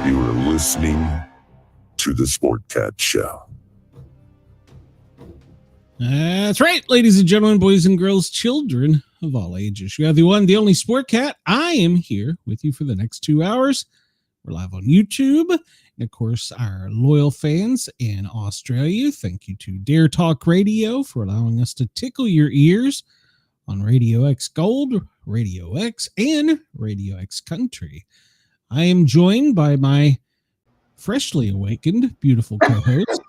You are listening to the Sportcat Show. That's right, ladies and gentlemen, boys and girls, children of all ages. You have the one, the only Sportcat. I am here with you for the next 2 hours. We're live on YouTube. And of course, our loyal fans in Australia. Thank you to Dare Talk Radio for allowing us to tickle your ears on Radio X Gold, Radio X, and Radio X Country. I am joined by my freshly awakened, beautiful co-host,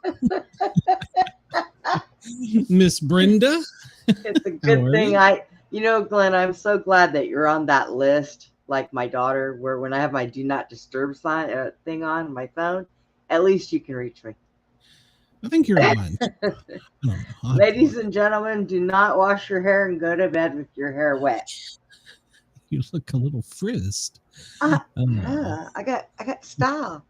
Miss Brenda. It's a good thing Glenn, I'm so glad that you're on that list, like my daughter, where when I have my do not disturb thing on my phone, at least you can reach me. I think you're on. Ladies and gentlemen, do not wash your hair and go to bed with your hair wet. You look a little frizzed. I got style.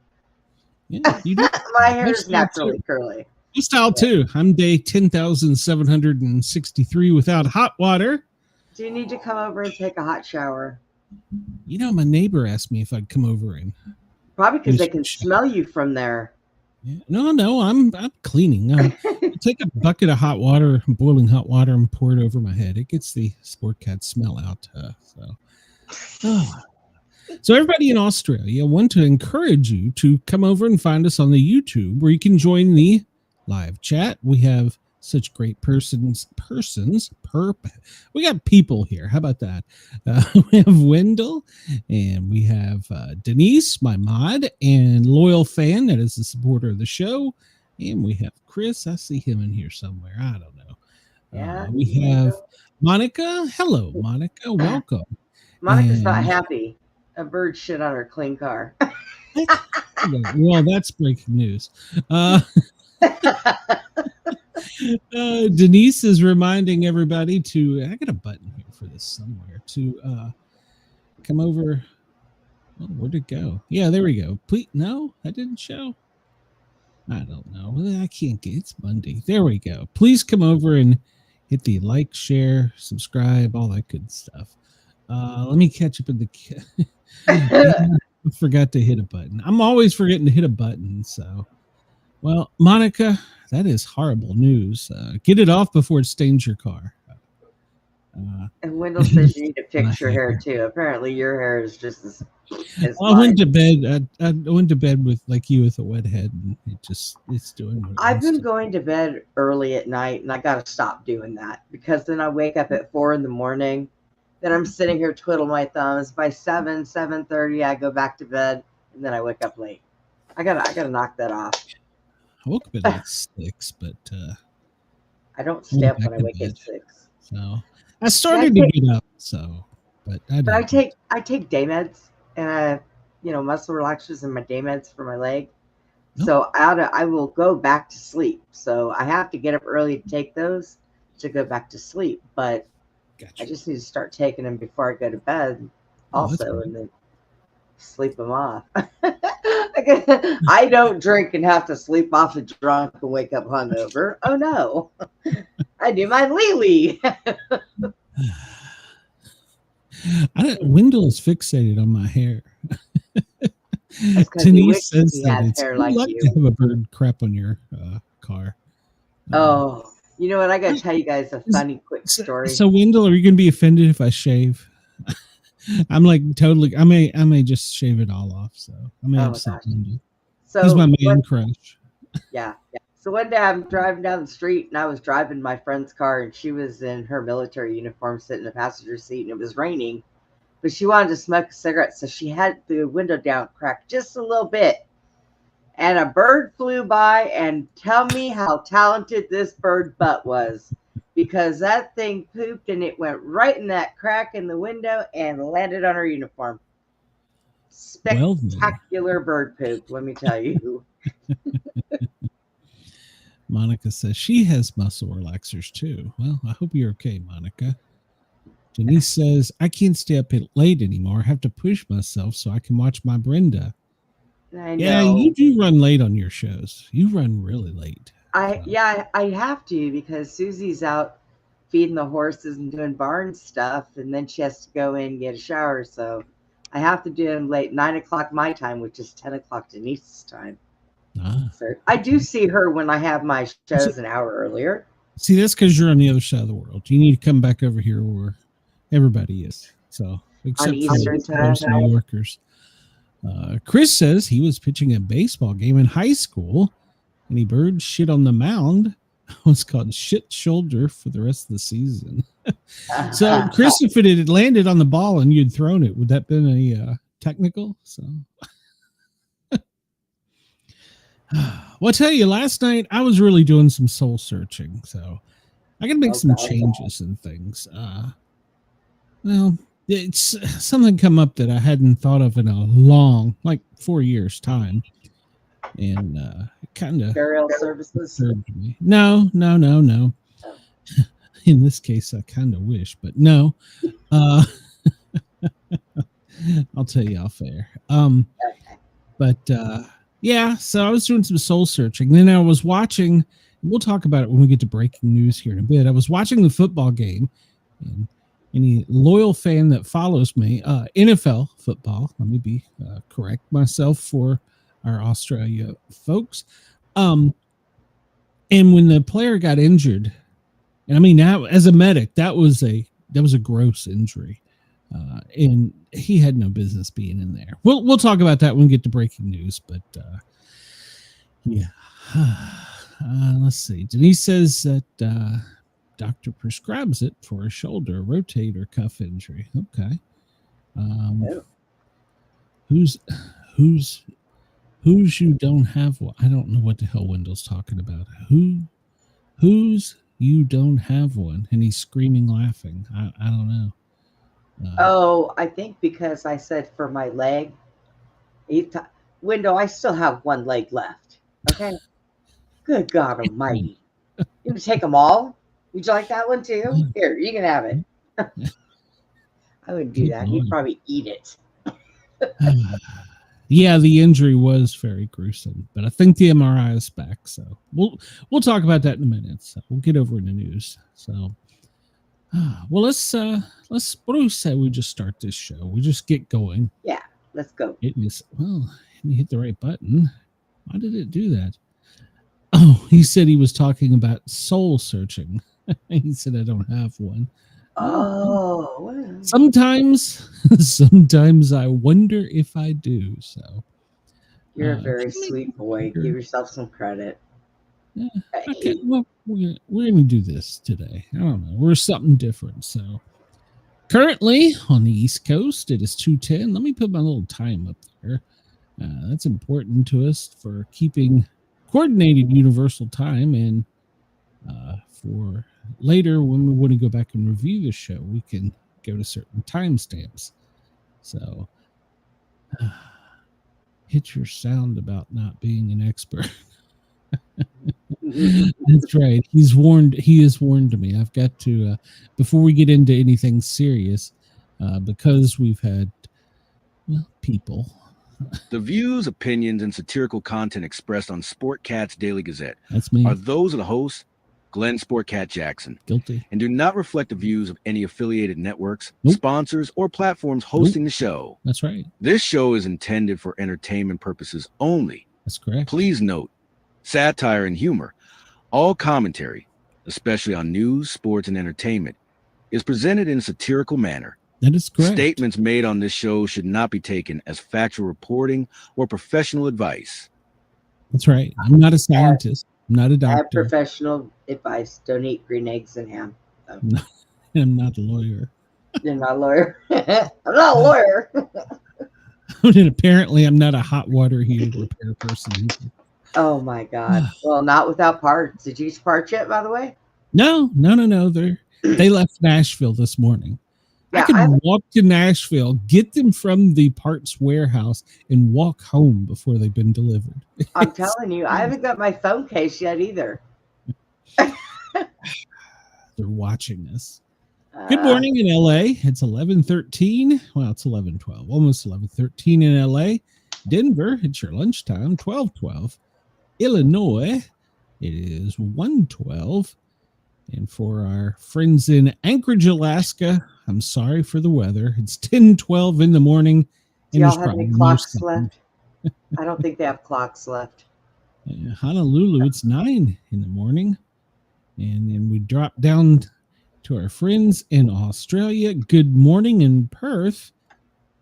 Yeah, you do. My hair is naturally curly. Style too. I'm day 10,763 without hot water. Do you need to come over and take a hot shower? You know, my neighbor asked me if I'd come over and probably because they can smell you from there. Yeah. No, I'm cleaning. I take a bucket of hot water, boiling hot water, and pour it over my head. It gets the Sportcat smell out. So everybody in Australia, I want to encourage you to come over and find us on the YouTube, where you can join the live chat. We have such great persons. We got people here. How about that? We have Wendell, and we have Denise, my mod and loyal fan that is a supporter of the show, and we have Chris. I see him in here somewhere. I don't know. Yeah. We have Monica. Hello, Monica. Welcome. Monica's not happy. A bird shit on her clean car. Well, that's breaking news. Denise is reminding everybody to, I got a button here for this somewhere, to come over. Oh, where'd it go? Yeah, there we go. Please, no, that didn't show. I don't know. I can't get, it's Monday. There we go. Please come over and hit the like, share, subscribe, all that good stuff. Let me catch up in the I forgot to hit a button. I'm always forgetting to hit a button. So, well, Monica, that is horrible news. Get it off before it stains your car. And Wendell says you need to fix your hair too. Apparently, your hair is just as I went to bed. I went to bed with like you with a wet head, and it's doing. I've been going to bed early at night, and I got to stop doing that because then I wake up at 4 a.m. Then I'm sitting here twiddling my thumbs. By 7:30, I go back to bed, and then I wake up late. I gotta knock that off. I woke up at like 6, but I don't stay up when I wake at 6. So I started to get up. So, but I take day meds, and I muscle relaxers and my day meds for my leg. Oh. So I will go back to sleep. So I have to get up early to take those to go back to sleep, but. Gotcha. I just need to start taking them before I go to bed also, and then sleep them off. I don't drink and have to sleep off a drunk and wake up hungover. Oh, no. I do my Lily. Wendell is fixated on my hair. Denise says that it's like to have a bird crap on your car. Oh. You know what? I got to tell you guys a funny, quick story. So, Wendell, are you going to be offended if I shave? I'm like totally. I may just shave it all off. So I may upset Wendell. So he's my man crush. Yeah. So one day I'm driving down the street, and I was driving my friend's car, and she was in her military uniform, sitting in the passenger seat, and it was raining, but she wanted to smoke a cigarette, so she had the window down cracked just a little bit. And a bird flew by, and tell me how talented this bird butt was, because that thing pooped and it went right in that crack in the window and landed on her uniform. Spectacular bird poop, let me tell you. Monica says she has muscle relaxers too. Well, I hope you're okay, Monica. Denise says, I can't stay up late anymore. I have to push myself so I can watch my Brenda. I know. Yeah, you do run late on your shows. You run really late. I have to, because Susie's out feeding the horses and doing barn stuff, and then she has to go in and get a shower. So I have to do them late 9 o'clock my time, which is 10 o'clock Denise's time. So I do see her when I have my shows an hour earlier. See, that's because you're on the other side of the world. You need to come back over here where everybody is. So, except Eastern for time. most New Yorkers. Chris says he was pitching a baseball game in high school, and he bird shit on the mound. What's called shit shoulder for the rest of the season. So, Chris, if it had landed on the ball and you'd thrown it, would that been a technical? So, well, I'll tell you, last night I was really doing some soul searching, so I got to make some changes and things. Well, it's something come up that I hadn't thought of in a long, like 4 years time, and it kind of Burial services. me. No. In this case, I kind of wish, but no. I'll tell you off air. Yeah, so I was doing some soul searching. Then I was watching, we'll talk about it when we get to breaking news here in a bit. I was watching the football game, and any loyal fan that follows me, NFL football, let me be correct myself for our Australia folks. And when the player got injured, and I mean, now as a medic, that was a gross injury. And he had no business being in there. We'll talk about that when we get to breaking news. But yeah, let's see. Denise says that doctor prescribes it for a shoulder, rotator cuff injury. Okay. Who's you don't have one? I don't know what the hell Wendell's talking about. Who's you don't have one? And he's screaming, laughing. I don't know. I think because I said for my leg. Window, I still have one leg left. Okay. Good God Almighty! You gonna take them all? Would you like that one too? Here, you can have it. I wouldn't do that. He'd probably eat it. Yeah, the injury was very gruesome, but I think the MRI is back. So we'll talk about that in a minute. So we'll get over in the news. So. Well, let's what do we say we just start this show? We just get going. Yeah, let's go. Let me hit the right button. Why did it do that? Oh, he said he was talking about soul searching. He said I don't have one. Oh. Sometimes I wonder if I do. So you're a very sweet boy. Give yourself some credit. Yeah. Okay. Well, we're going to do this today. I don't know. We're something different. So currently on the East Coast, it is 2:10. Let me put my little time up there. That's important to us for keeping coordinated universal time. And for later, when we want to go back and review the show, we can go to certain timestamps. So hit your sound about not being an expert. That's right. He has warned me. I've got to before we get into anything serious, because we've had people. The views, opinions, and satirical content expressed on Sportcat's Daily Gazette That's me. are those of the host, Glenn Sportcat Jackson, Guilty, and do not reflect the views of any affiliated networks, Nope. sponsors, or platforms hosting the show. That's right. This show is intended for entertainment purposes only. That's correct. Please note, satire and humor, all commentary, especially on news, sports, and entertainment, is presented in a satirical manner. That is correct. Statements made on this show should not be taken as factual reporting or professional advice. That's right. I'm not a scientist. I'm not a I have doctor. professional advice. Don't eat green eggs and ham. So. I'm not a lawyer. You're not a lawyer. I'm not a lawyer. And apparently, I'm not a hot water heater repair person either. Oh my God. Well, not without parts. Did you use parts yet, by the way? No. They left Nashville this morning. Yeah, I can walk to Nashville, get them from the parts warehouse, and walk home before they've been delivered. I'm telling you, I haven't got my phone case yet either. They're watching us. Good morning in LA. It's 11:13. Well, it's 11:12, almost 11:13 in LA. Denver, it's your lunchtime, 12:12. Illinois, it is 1:12. And for our friends in Anchorage, Alaska, I'm sorry for the weather. It's 10:12 in the morning Do And y'all there's have any probably clocks something. left? I don't think they have clocks left. Honolulu, it's 9 in the morning. And then we drop down to our friends in Australia. Good morning in Perth.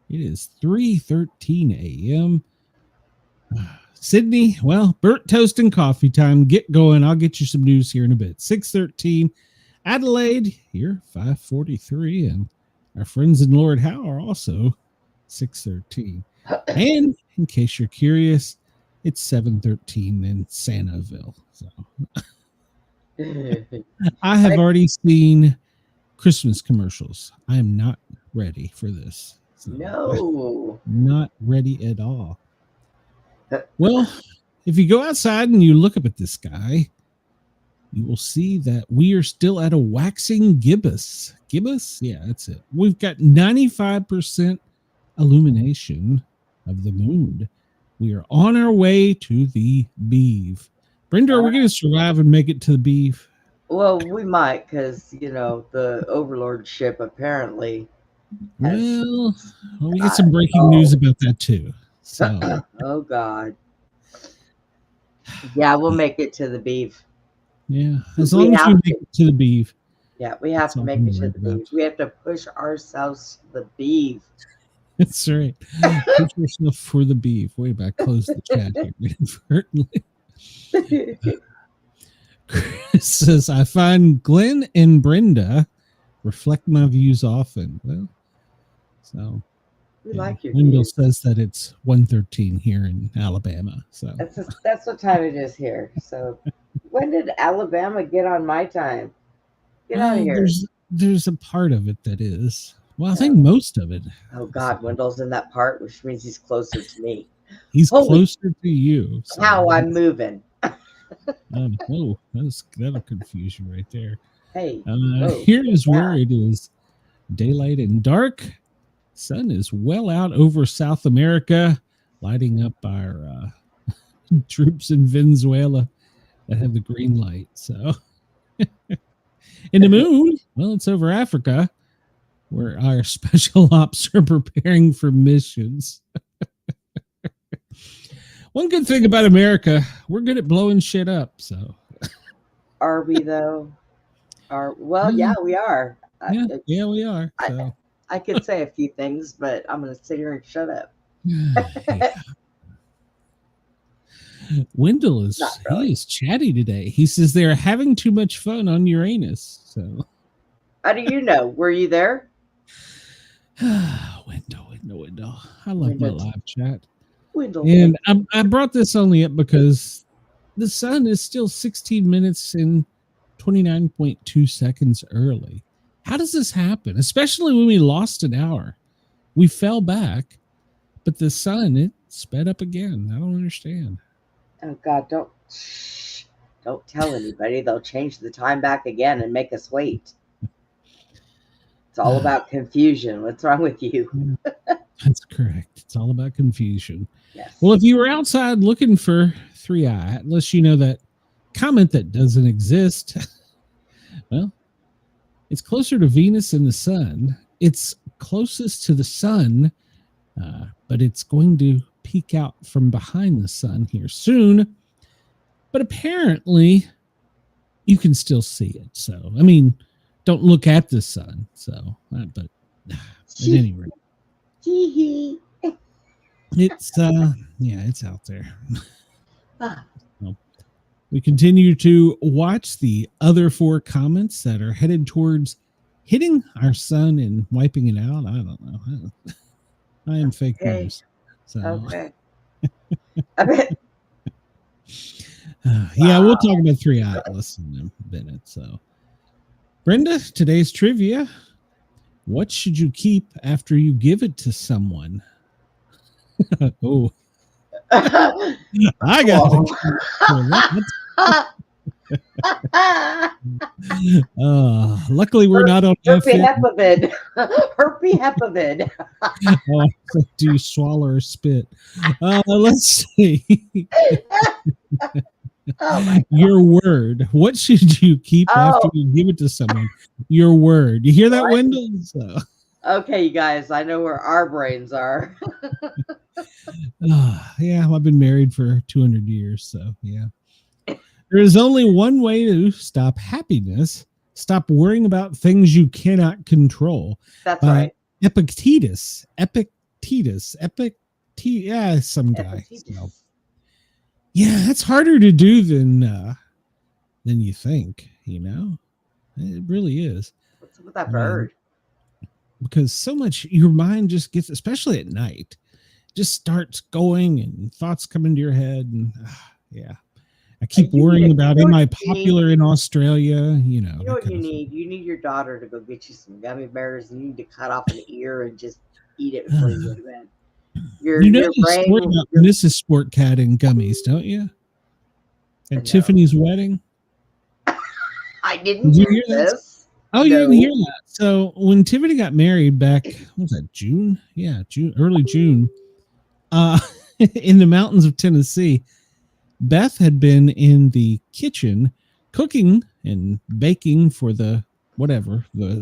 It is 3:13 a.m. Sydney, well, burnt toast and coffee time. Get going. I'll get you some news here in a bit. 6:13. Adelaide, here, 5:43. And our friends in Lord Howe are also 6:13. And in case you're curious, it's 7:13 in Sanaville. So I have already seen Christmas commercials. I am not ready for this. So, No. not ready at all. Well, if you go outside and you look up at the sky, you will see that we are still at a waxing gibbous. Gibbous? Yeah, that's it. We've got 95% illumination of the moon. We are on our way to the beeve. Brenda, are we going to survive and make it to the beeve? Well, we might, because, the Overlord ship apparently has... Well, we get some breaking news about that too. So, oh, God. Yeah, we'll make it to the beeve. yeah, as long as we make it to the beeve. Yeah, we have to make it to the beeve. We have to push ourselves to the beeve. That's right. Push yourself for the beeve. Wait back, close the chat here inadvertently. Chris says, I find Glenn and Brenda reflect my views often. Well, so we like your Wendell views. Says that it's 1:13 here in Alabama. So that's what time it is here. So when did Alabama get on my time? Get out of here. There's a part of it that is. Well, I think most of it. Oh God, Wendell's in that part, which means he's closer to me. He's closer to you. So how I'm moving. Oh, that'll confuse you right there. Hey, here is where it is daylight and dark. Sun is well out over South America, lighting up our troops in Venezuela that have the green light. So, and the moon, well, it's over Africa, where our special ops are preparing for missions. One good thing about America, we're good at blowing shit up. So, are we though? Yeah, we are. Yeah, we are. So. I could say a few things, but I'm going to sit here and shut up. Wendell is he is chatty today. He says they're having too much fun on Uranus. So, how do you know? Were you there? Wendell. I love my live chat. Wendell. And I brought this only up because the sun is still 16 minutes and 29.2 seconds early. How does this happen? Especially when we lost an hour. We fell back, but the sun, it sped up again. I don't understand. Oh, God, don't tell anybody. They'll change the time back again and make us wait. It's all about confusion. What's wrong with you? That's correct. It's all about confusion. Yes. Well, if you were outside looking for 3i Atlas, you know that comment that doesn't exist. Well, it's closer to Venus than the sun. It's closest to the sun, but it's going to peek out from behind the sun here soon. But apparently, you can still see it. So, I mean, don't look at the sun. So, but at any rate, it's it's out there. So, we continue to watch the other 4 comments that are headed towards hitting our sun and wiping it out. I don't know. I am fake news. So. Okay. Yeah, we'll talk about 3i Atlas in a minute. So, Brenda, today's trivia. What should you keep after you give it to someone? Oh. I got luckily we're not on Herpy Hepavid. Do you swallow or spit? Let's see. Your word. What should you keep after you give it to someone? Your word. You hear that, Wendell? So. Okay, you guys, I know where our brains are. Yeah, I've been married for 200 years, so yeah. There is only one way to stop happiness. Stop worrying about things you cannot control. That's right. Epictetus, yeah, some guy. So, yeah, it's harder to do than you think. You know, it really is. What's up with that bird? Because so much your mind just gets, especially at night, just starts going and thoughts come into your head, and yeah. I keep worrying about, am I popular in Australia? You know what you need? You need your daughter to go get you some gummy bears, and you need to cut off an ear and just eat it before you go to bed. You know the story about Mrs. Sportcat and gummies, don't you? At Tiffany's wedding? I didn't hear this. Oh, you didn't hear that? So when Tiffany got married back, what was that, June? Yeah, early June, in the mountains of Tennessee, Beth had been in the kitchen cooking and baking for the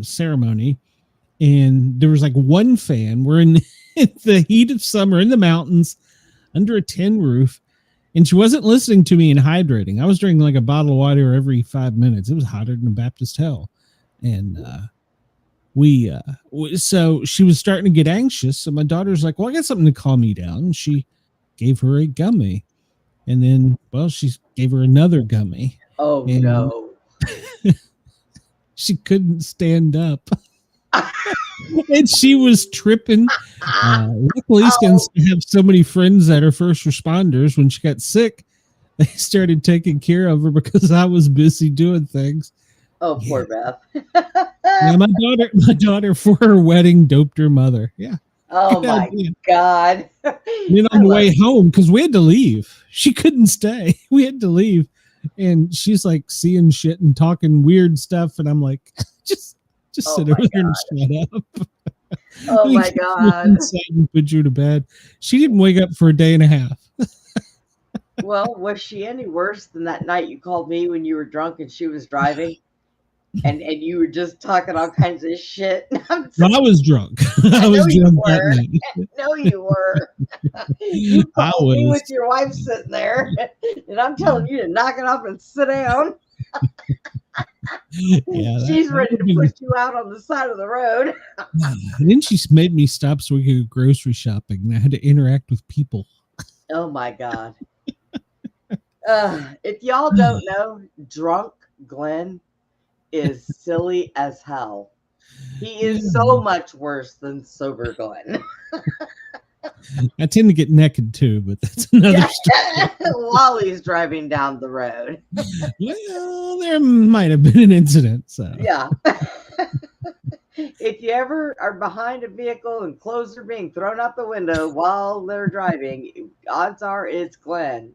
ceremony. And there was like one fan. We're in the heat of summer in the mountains under a tin roof. And she wasn't listening to me and hydrating. I was drinking like a bottle of water every 5 minutes. It was hotter than a Baptist hell. And so she was starting to get anxious. So my daughter's like, well, I got something to calm me down. And she gave her a gummy. And then, well, she gave her another gummy. Oh, no. She couldn't stand up. And she was tripping. Luckily, since we have so many friends that are first responders, when she got sick, they started taking care of her because I was busy doing things. Oh, poor Beth. Yeah, my daughter for her wedding doped her mother. Yeah. Oh my God. Then on the way home, because we had to leave. She couldn't stay. We had to leave. And she's like seeing shit and talking weird stuff. And I'm like, just sit over there and shut up. Oh my God. And put you to bed. She didn't wake up for a day and a half. Well, was she any worse than that night you called me when you were drunk and she was driving? And you were just talking all kinds of shit. Well, I was drunk. I was drunk that night. No, you were. You called me with your wife sitting there, and I'm telling you to knock it off and sit down. Yeah, she's ready to put you out on the side of the road. And then she made me stop so we could go grocery shopping, and I had to interact with people. Oh my God. If y'all don't know, drunk Glenn is silly as hell. He is so much worse than sober Glenn. I tend to get naked too, but that's another story. While he's driving down the road. Well, there might have been an incident. So yeah. If you ever are behind a vehicle and clothes are being thrown out the window while they're driving, odds are it's Glenn.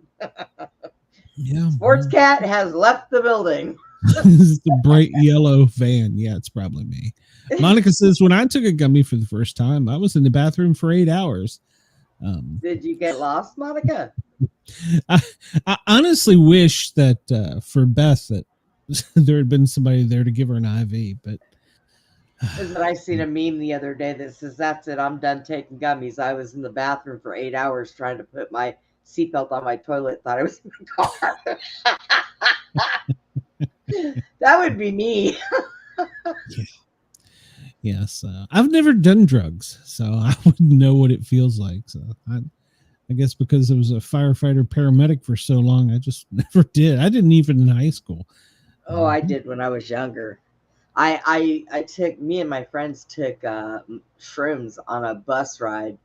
Yeah. Sportscat has left the building. This is the bright yellow van. Yeah, it's probably me. Monica says, when I took a gummy for the first time, I was in the bathroom for 8 hours. Did you get lost, Monica? I honestly wish that for Beth that there had been somebody there to give her an IV, but I seen a meme the other day that says, that's it, I'm done taking gummies. I was in the bathroom for 8 hours trying to put my seatbelt on my toilet, thought I was in the car. That would be me. Yes, I've never done drugs, so I wouldn't know what it feels like. So I guess because I was a firefighter paramedic for so long, I just never did. I didn't even in high school. Oh, I did when I was younger. Me and my friends took shrooms on a bus ride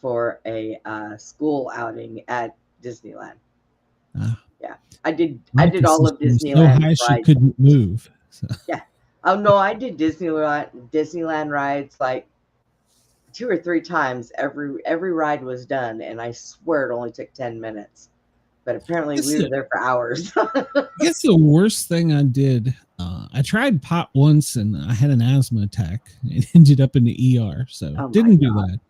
for a school outing at Disneyland. Yeah, I did all of Disneyland. So high she couldn't move. So. Yeah. Oh no, I did Disneyland rides like 2 or 3 times. Every ride was done, and I swear it only took 10 minutes. But apparently we were there for hours. I guess the worst thing I did, I tried pot once and I had an asthma attack and ended up in the ER. So didn't do that.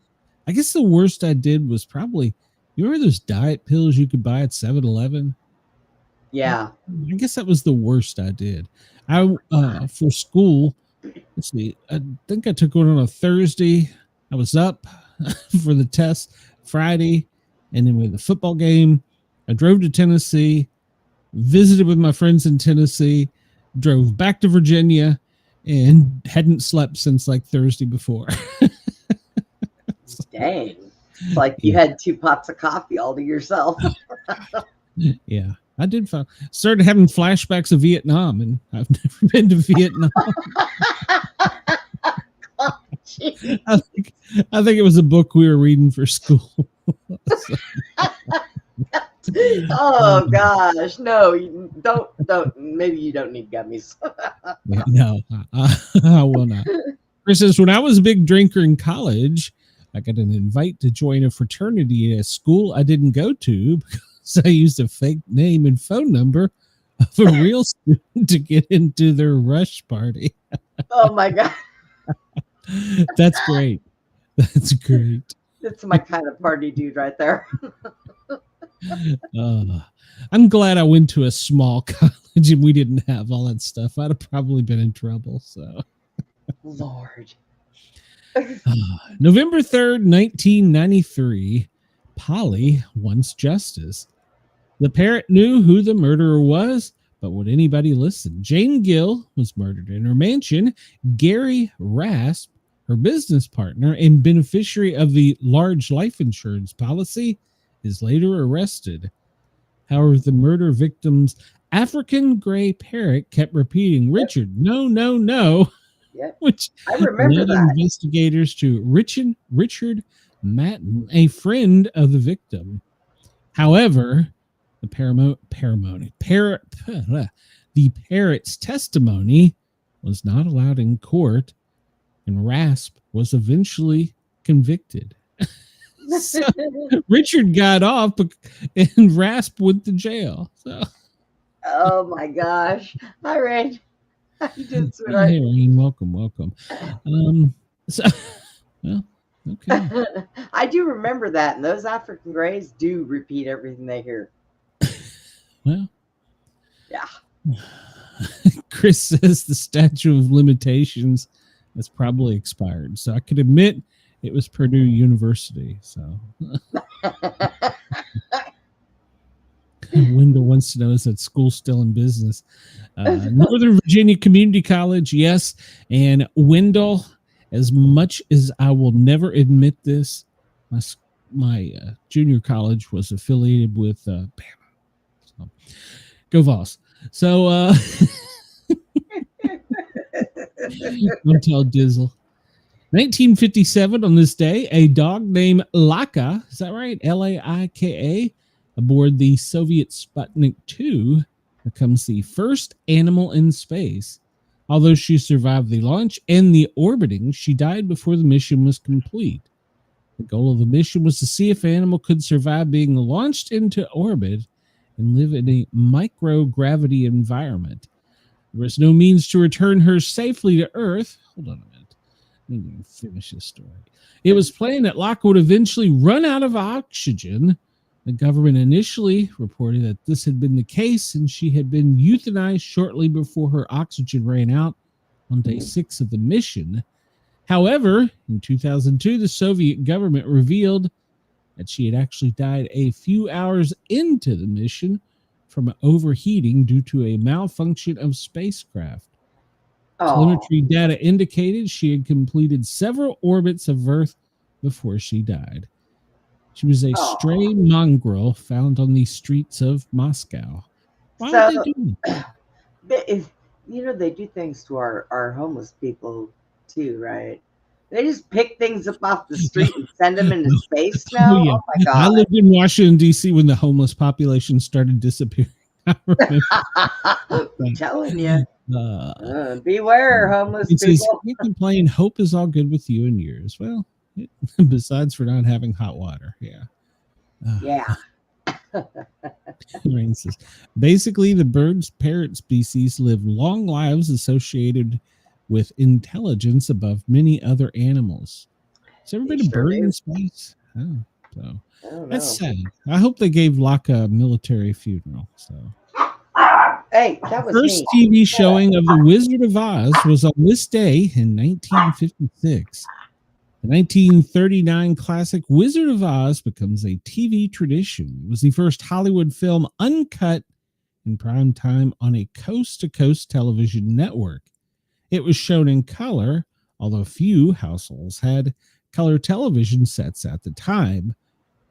I guess the worst I did was probably, you remember those diet pills you could buy at 7-Eleven? Yeah. I guess that was the worst I did. For school, let's see. I think I took one on a Thursday. I was up for the test Friday, and then we had the football game. I drove to Tennessee, visited with my friends in Tennessee, drove back to Virginia, and hadn't slept since like Thursday before. Dang. It's like you had 2 pots of coffee all to yourself. Yeah, I did. Started having flashbacks of Vietnam, and I've never been to Vietnam. Oh, I think it was a book we were reading for school. oh gosh, no! You don't. Maybe you don't need gummies. Yeah, no, I will not. Chris says, when I was a big drinker in college, I got an invite to join a fraternity at a school I didn't go to because I used a fake name and phone number of a real student to get into their rush party. Oh my god, That's great. That's great. that's my kind of party dude right there. I'm glad I went to a small college and we didn't have all that stuff. I'd have probably been in trouble. So, Lord. November 3rd, 1993, Polly wants justice. The parent knew who the murderer was, but would anybody listen? Jane Gill was murdered in her mansion. Gary Rasp, her business partner and beneficiary of the large life insurance policy, is later arrested. However, the murder victim's African gray parrot kept repeating, "Richard, no, no, no," Yep. which I remember led that. investigators to Richard Matten, a friend of the victim. However, the parrot's testimony was not allowed in court, and Rasp was eventually convicted. So Richard got off, and Rasp went to jail. So, Oh my gosh. Hi, Ray. How you doing, sweetheart? hey, Rain, welcome. So, well, okay. I do remember that, and those African Greys do repeat everything they hear. Well, Yeah. Chris says the statute of limitations has probably expired. So I could admit it was Purdue University. So Wendell wants to know, is that school still in business? Northern Virginia Community College, yes. And Wendell, as much as I will never admit this, my junior college was affiliated with Bama. So, go Vols. So don't tell Dizzle. 1957, on this day, a dog named Laika, is that right? Laika, aboard the Soviet Sputnik 2, becomes the first animal in space. Although she survived the launch and the orbiting, she died before the mission was complete. The goal of the mission was to see if an animal could survive being launched into orbit and live in a microgravity environment. There was no means to return her safely to Earth. Hold on a minute. Let me finish this story. It was planned that Laika would eventually run out of oxygen. The government initially reported that this had been the case, and she had been euthanized shortly before her oxygen ran out on day 6 of the mission. However, in 2002, the Soviet government revealed that she had actually died a few hours into the mission from overheating due to a malfunction of spacecraft. Oh, Telemetry data indicated she had completed several orbits of Earth before she died. She was a stray mongrel found on the streets of Moscow. Why So- would they do that? they do things to our homeless people too, right? They just pick things up off the street and send them into space now. Oh, yeah. Oh my I god! lived in Washington, D.C. when the homeless population started disappearing. I remember. I'm telling you, Uh, beware, homeless It says, people. you complain, hope is all good with you and yours. Well, besides for not having hot water. Yeah. Yeah. Rain says, basically, the parrot species live long lives associated with intelligence above many other animals. Has there ever They been a sure bird do. in space? Oh, so I don't that's know. sad. I hope they gave Laika a military funeral. So Hey, that was First me. TV showing of The Wizard of Oz was on this day in 1956. The 1939 classic Wizard of Oz becomes a TV tradition. It was the first Hollywood film uncut in prime time on a coast-to-coast television network. It was shown in color, although few households had color television sets at the time.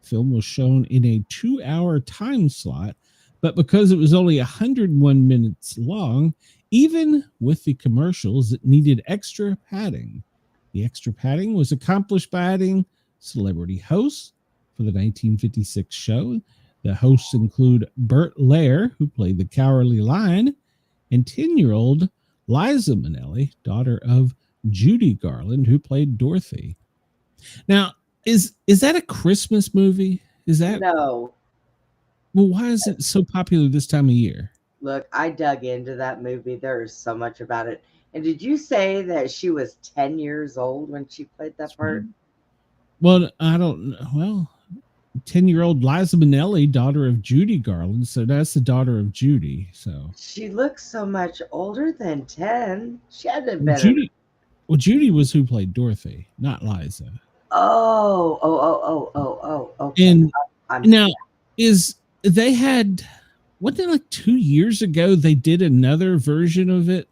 The film was shown in a 2-hour time slot, but because it was only 101 minutes long, even with the commercials, it needed extra padding. The extra padding was accomplished by adding celebrity hosts for the 1956 show. The hosts include Bert Lair, who played the Cowardly Lion, and 10-year-old Liza Minnelli, daughter of Judy Garland, who played Dorothy. Now, is that a Christmas movie? Is that No. Well, why is it so popular this time of year? Look, I dug into that movie. There is so much about it. And did you say that she was 10 years old when she played that part? Well, I don't know. Well, 10-year-old Liza Minnelli, daughter of Judy Garland. So that's the daughter of Judy. So She looks so much older than 10. She had to have well, been. Judy was who played Dorothy, not Liza. Oh. Okay. And I'm now they had, wasn't it like 2 years ago they did another version of it,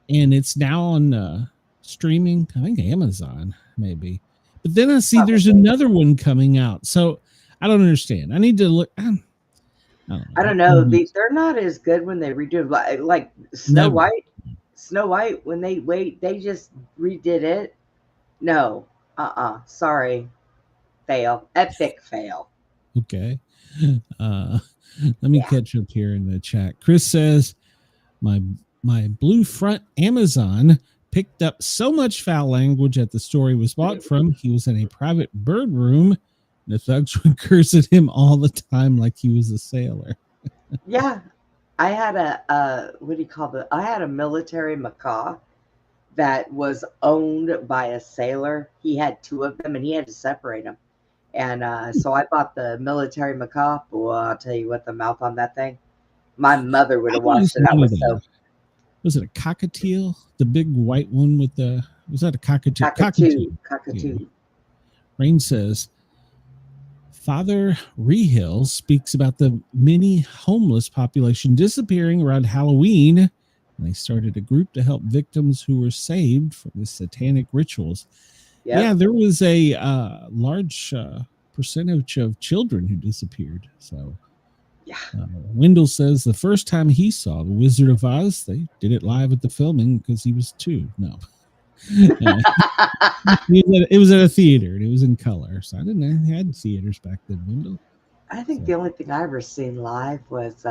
and it's now on streaming. I think Amazon maybe. But then I see there's another one coming out. So I don't understand. I need to look. I don't know. They're not as good when they redo it. Like Snow White. Snow White, when they just redid it. No. Sorry. Fail. Epic fail. Okay. Let me catch up here in the chat. Chris says, my blue front Amazon picked up so much foul language at the store he was bought from. He was in a private bird room, and the thugs would curse at him all the time like he was a sailor. Yeah. I had I had a military macaw that was owned by a sailor. He had 2 of them and he had to separate them. And so I bought the military macaw. Boy, I'll tell you what, the mouth on that thing. My mother would have watched it. Was it a cockatiel? The big white one with the, was that a cockatiel? Cockatoo. Rain says, Father Rehill speaks about the many homeless population disappearing around Halloween. And they started a group to help victims who were saved from the satanic rituals. Yep. Yeah, there was a large percentage of children who disappeared. So, yeah. Wendell says the first time he saw The Wizard of Oz, they did it live at the filming because he was 2. No. It was at a theater and it was in color. So I didn't know they had theaters back then, Wendell. I think the only thing I ever seen live was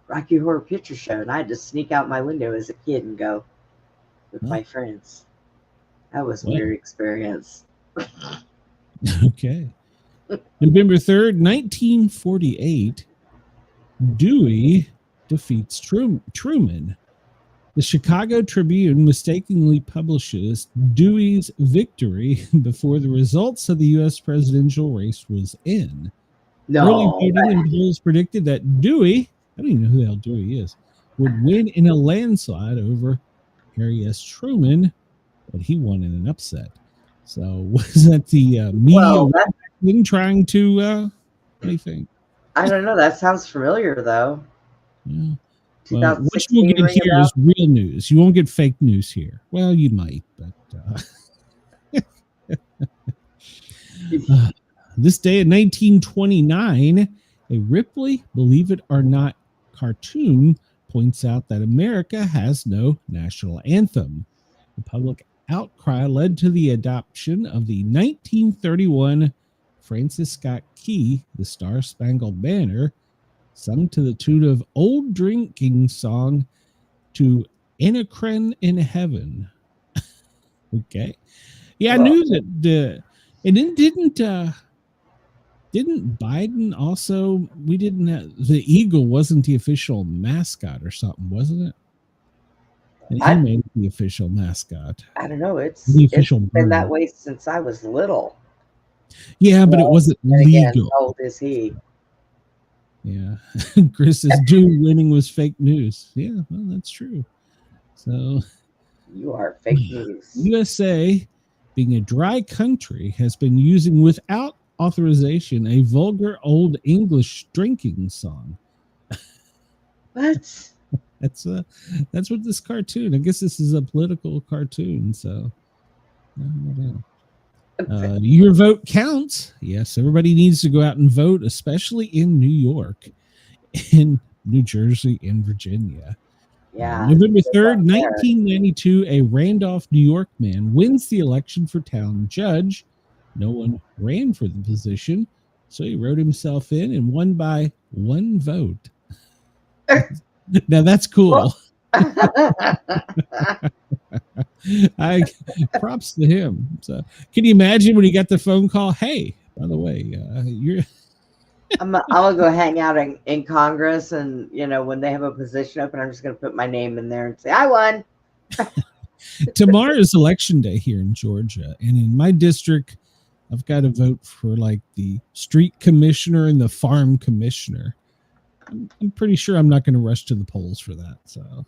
Rocky Horror Picture Show, and I had to sneak out my window as a kid and go with my friends. That was a weird experience. Okay. November 3rd, 1948, Dewey defeats Truman. The Chicago Tribune mistakenly publishes Dewey's victory before the results of the U.S. presidential race was in. Early voting and polls predicted that Dewey, I don't even know who the hell Dewey is, would win in a landslide over Harry S. Truman, but he won in an upset. So was that the media trying to, what do you think? I don't know. That sounds familiar, though. Yeah. Well, what you will get here is real news. You won't get fake news here. Well, you might, but this day in 1929, a Ripley Believe It or Not cartoon points out that America has no national anthem. The public outcry led to the adoption of the 1931 Francis Scott Key, The Star-Spangled Banner, sung to the tune of Old Drinking Song to Anacron in Heaven. Okay. Yeah, I knew that and then didn't Biden also, we didn't have, the eagle wasn't the official mascot or something, wasn't it? And he made the official mascot. I don't know. It's been that way since I was little. Yeah, but it wasn't legal. Again, how old is he? Yeah. Chris says Doom winning was fake news. Yeah, well, that's true. So You are fake news. USA, being a dry country, has been using without authorization a vulgar old English drinking song. What? That's what this cartoon. I guess this is a political cartoon, so I don't know. Your vote counts. Yes, everybody needs to go out and vote, especially in New York, in New Jersey, and Virginia. Yeah. November 3rd, out there. 1992, a Randolph, New York man wins the election for town judge. No one ran for the position, so he wrote himself in and won by one vote. Now that's cool. I props to him. So, can you imagine when he got the phone call? Hey, by the way, you're. I'm gonna go hang out in Congress, and when they have a position open, I'm just gonna put my name in there and say I won. Tomorrow is election day here in Georgia, and in my district, I've got to vote for like the street commissioner and the farm commissioner. I'm pretty sure I'm not going to rush to the polls for that. So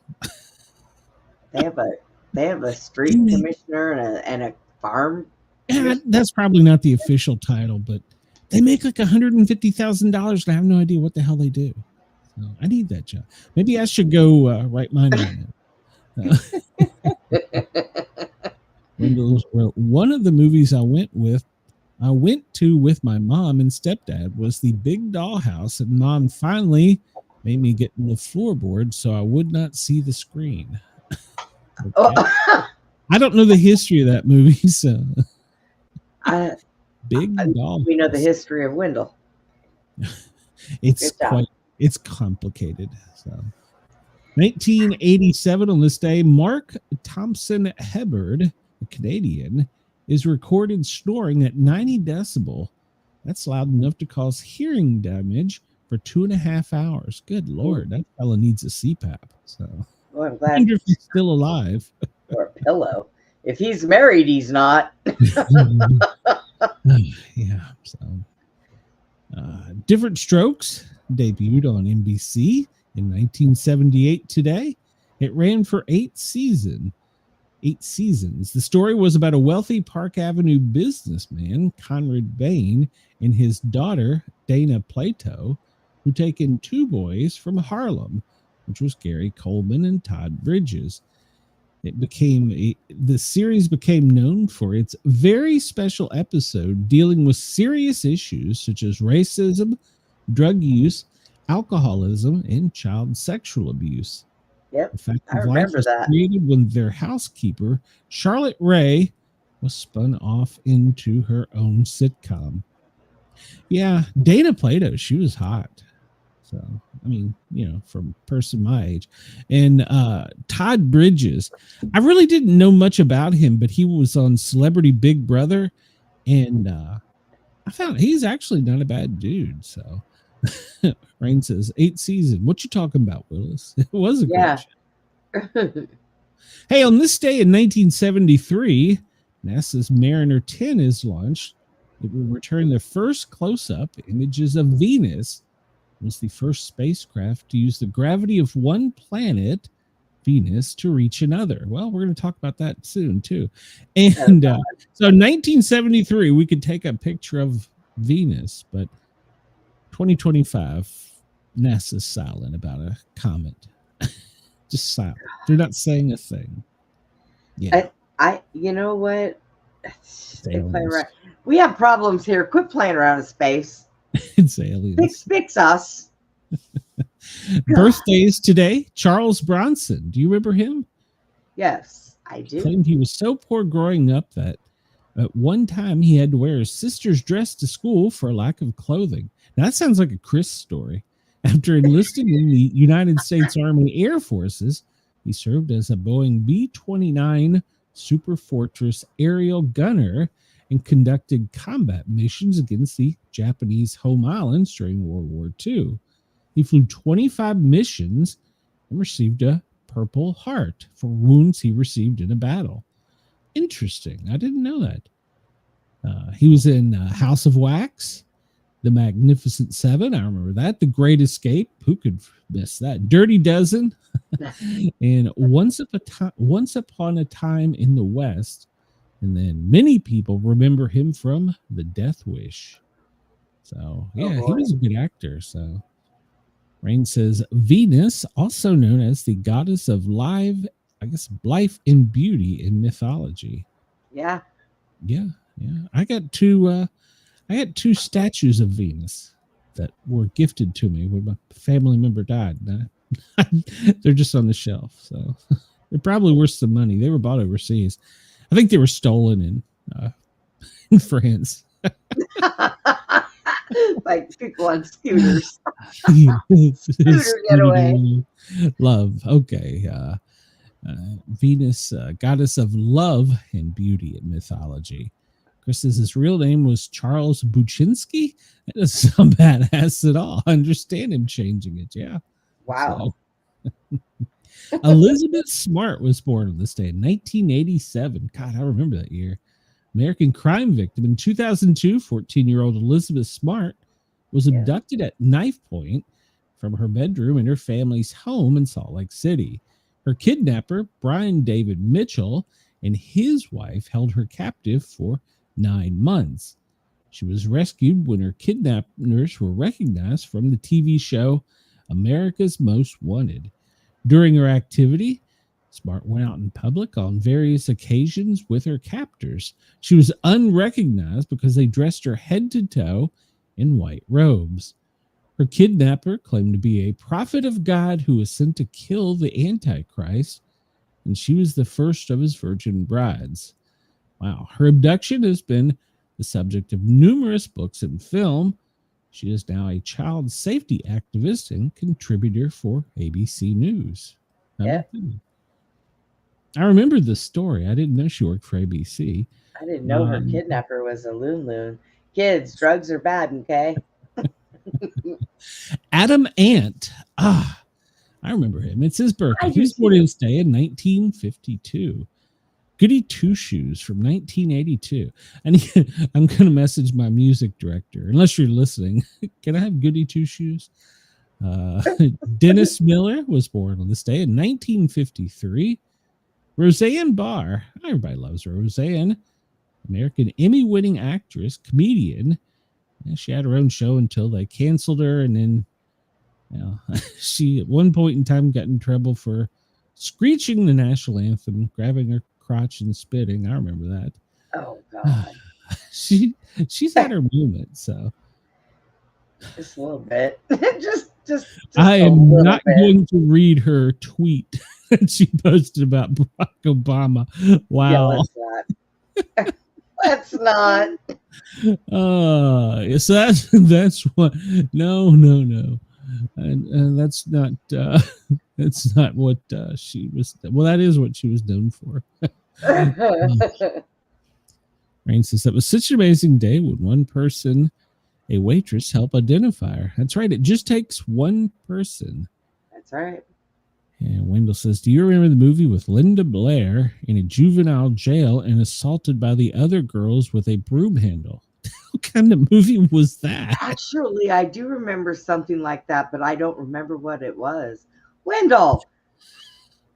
they have a street commissioner and a farm. Yeah, that's probably not the official title, but they make like $150,000, and I have no idea what the hell they do. So I need that job. Maybe I should go write mine on it. One of the movies I went to with my mom and stepdad was The Big Dollhouse, and Mom finally made me get in the floorboard so I would not see the screen. Okay. I don't know the history of that movie, so Big Dollhouse. We know the history of Wendell. It's complicated. So 1987, on this day, Mark Thompson Hubbard, a Canadian, is recorded snoring at 90 decibel. That's loud enough to cause hearing damage for 2.5 hours. Good Lord, that fella needs a CPAP. So Well, I'm I glad. wonder if he's still alive. Or a pillow. If he's married, he's not. Yeah. So, Different Strokes debuted on NBC in 1978 today. It ran for 8 seasons. The story was about a wealthy Park Avenue businessman, Conrad Bain, and his daughter, Dana Plato, who taken 2 boys from Harlem, which was Gary Coleman and Todd Bridges. The series became known for its very special episode dealing with serious issues such as racism, drug use, alcoholism, and child sexual abuse. Yep, The fact I of life remember was that. created when their housekeeper, Charlotte Ray, was spun off into her own sitcom. Yeah, Dana Plato, she was hot. So, I mean, from a person my age. And Todd Bridges, I really didn't know much about him, but he was on Celebrity Big Brother. And I found he's actually not a bad dude. So, Rain says 8 seasons. What you talking about, Willis? It was a great show. Hey, on this day in 1973, NASA's Mariner 10 is launched. It will return the first close-up images of Venus. It was the first spacecraft to use the gravity of one planet, Venus, to reach another. Well, we're going to talk about that soon, too. And so 1973, we could take a picture of Venus, but 2025, NASA's silent about a comet. Just silent. They're not saying a thing. Yeah. You know what? They play around. We have problems here. Quit playing around in space. It's aliens. Fix us. Birthdays today. Charles Bronson. Do you remember him? Yes, I do. Claimed he was so poor growing up that at one time he had to wear his sister's dress to school for a lack of clothing. Now, that sounds like a Chris story. After enlisting in the United States Army Air Forces, he served as a Boeing B-29 Super Fortress aerial gunner and conducted combat missions against the Japanese home islands during World War II. He flew 25 missions and received a Purple Heart for wounds he received in a battle. Interesting. I didn't know that. He was in House of Wax, The Magnificent Seven, I remember that. The Great Escape, who could miss that? Dirty Dozen, and Once Upon a Time in the West. And then many people remember him from The Death Wish. So yeah, he was a good actor. So Rain says Venus, also known as the goddess of life and beauty in mythology. Yeah. Yeah. I got two statues of Venus that were gifted to me when my family member died. They're just on the shelf, so they're probably worth some money. They were bought overseas. I think they were stolen in France. Like people on scooters. Scooter getaway. Love. Okay. Venus, goddess of love and beauty in mythology. Chris says his real name was Charles Buczynski. That doesn't sound badass at all. I understand him changing it. Yeah. Wow. So. Elizabeth Smart was born on this day in 1987. God, I remember that year. American crime victim. In 2002, 14-year-old Elizabeth Smart was abducted at knife point from her bedroom in her family's home in Salt Lake City. Her kidnapper, Brian David Mitchell, and his wife held her captive for 9 months. She was rescued when her kidnappers were recognized from the TV show America's Most Wanted. During her activity, Smart went out in public on various occasions with her captors. She was unrecognized because they dressed her head to toe in white robes. Her kidnapper claimed to be a prophet of God who was sent to kill the Antichrist, and she was the first of his virgin brides. Wow. Her abduction has been the subject of numerous books and film. She is now a child safety activist and contributor for ABC News. Yeah. I remember this story. I didn't know she worked for ABC. I didn't know her kidnapper was a loon. Kids, drugs are bad, okay? Adam Ant. I remember him. It's his birthday. He was born in this day in 1952. Goody Two Shoes from 1982. And I'm going to message my music director, unless you're listening. Can I have Goody Two Shoes? Dennis Miller was born on this day in 1953. Roseanne Barr. Everybody loves Roseanne. American Emmy-winning actress, comedian. And she had her own show until they canceled her, and then she at one point in time got in trouble for screeching the national anthem, grabbing her crotch and spitting. I remember that. Oh God. She's had her moments, so just a little bit. just I am not going to read her tweet that she posted about Barack Obama. Wow. Yeah, let's not. So that's what. No. And that's not what she was. Well, that is what she was known for. Rain says that was such an amazing day when one person, a waitress, helped identify her. That's right. It just takes one person. That's right. And Wendell says, do you remember the movie with Linda Blair in a juvenile jail and assaulted by the other girls with a broom handle? What kind of movie was that? Actually, I do remember something like that, but I don't remember what it was. Wendell.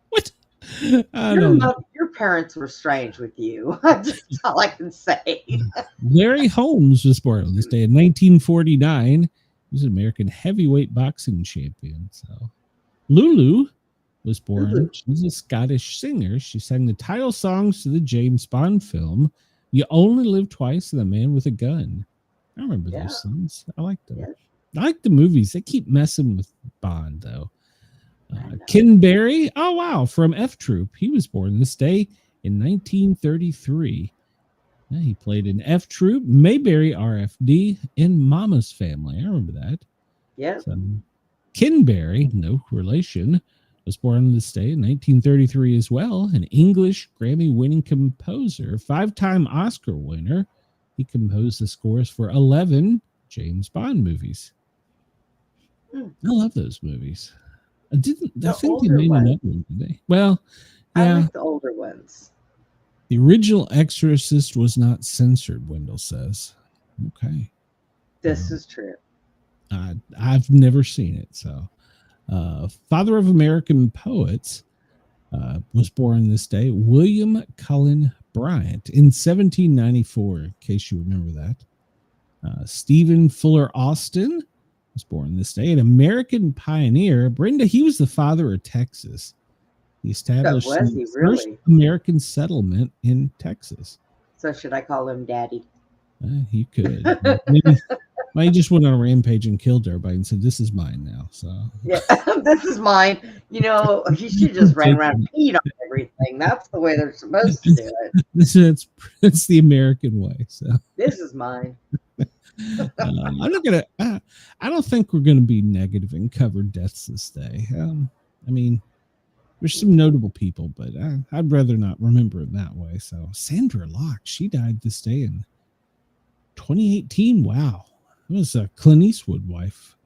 What? Your parents were strange with you. That's all I can say. Larry Holmes was born on this day in 1949. He was an American heavyweight boxing champion. So Lulu was born. Lulu. She's a Scottish singer. She sang the title songs to the James Bond film You Only Live Twice and The Man with a Gun. I remember those songs. I like them. Yeah. I like the movies. They keep messing with Bond, though. Ken Berry, oh wow, from F Troop. He was born this day in 1933. Yeah, he played in F Troop, Mayberry RFD, and Mama's Family. I remember that. Yeah. So, Ken Berry, no relation, was born on this day in 1933 as well. An English Grammy-winning composer, 5-time Oscar winner. He composed the scores for 11 James Bond movies. I love those movies. I think they made another one today. Well, yeah. I like the older ones. The original Exorcist was not censored, Wendell says. Okay. This is true. I've never seen it. So, father of American poets, was born this day, William Cullen Bryant, in 1794, in case you remember that. Stephen Fuller Austin was born this day, an American pioneer. Brenda, he was the father of Texas. He established was he the first really? American settlement in Texas. So should I call him Daddy? He could. Maybe he just went on a rampage and killed everybody and said, "This is mine now." So Yeah, this is mine. You know, he should just ran around and peed on everything. That's the way they're supposed to do it. It's the American way. So This is mine. I'm not gonna. I don't think we're gonna be negative and cover deaths this day. I mean, there's some notable people, but I'd rather not remember it that way. So Sandra Locke, she died this day in 2018. Wow, it was a Clint Eastwood wife.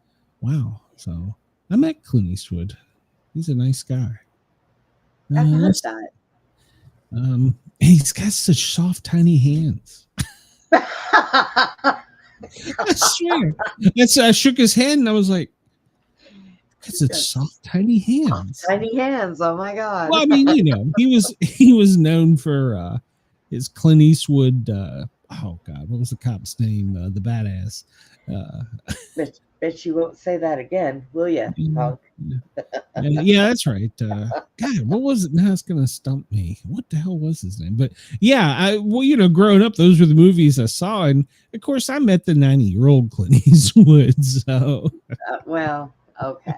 Wow. So I met Clint Eastwood. He's a nice guy. I've heard that. He's got such soft, tiny hands. I swear. I shook his hand and I was like, "That's such soft, tiny hands." Tiny hands. Oh my God. Well, I mean, he was known for his Clint Eastwood. Oh God, what was the cop's name? The badass. Bet you won't say that again, will you? Yeah, that's right. God, what was it? Now it's gonna stump me. What the hell was his name? But yeah, growing up, those were the movies I saw, and of course, I met the 90-year-old Clint Eastwood. So, well, okay.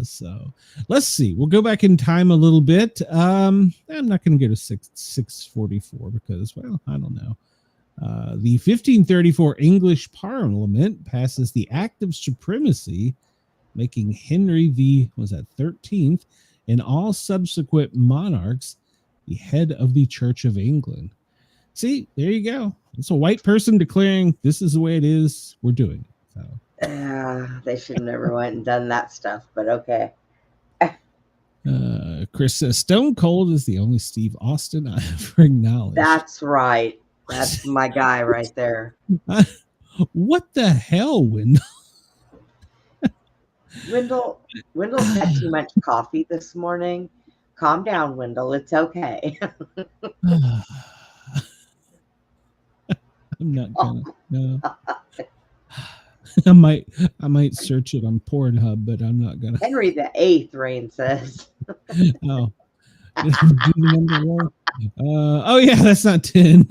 So let's see. We'll go back in time a little bit. I'm not going to go to 644 because, well, I don't know. The 1534 English Parliament passes the Act of Supremacy, making Henry the 13th and all subsequent monarchs the head of the Church of England. See, there you go. It's a white person declaring this is the way it is. We're doing it. So. They should have never went and done that stuff, but okay. Chris says Stone Cold is the only Steve Austin I ever acknowledged. That's right. That's my guy right there. What the hell, Wendell? Wendell's had too much coffee this morning. Calm down, Wendell. It's okay. I'm not gonna. No. I might search it on Pornhub, but I'm not gonna. Henry the Eighth, Rain says. Oh. Oh yeah, that's not 10.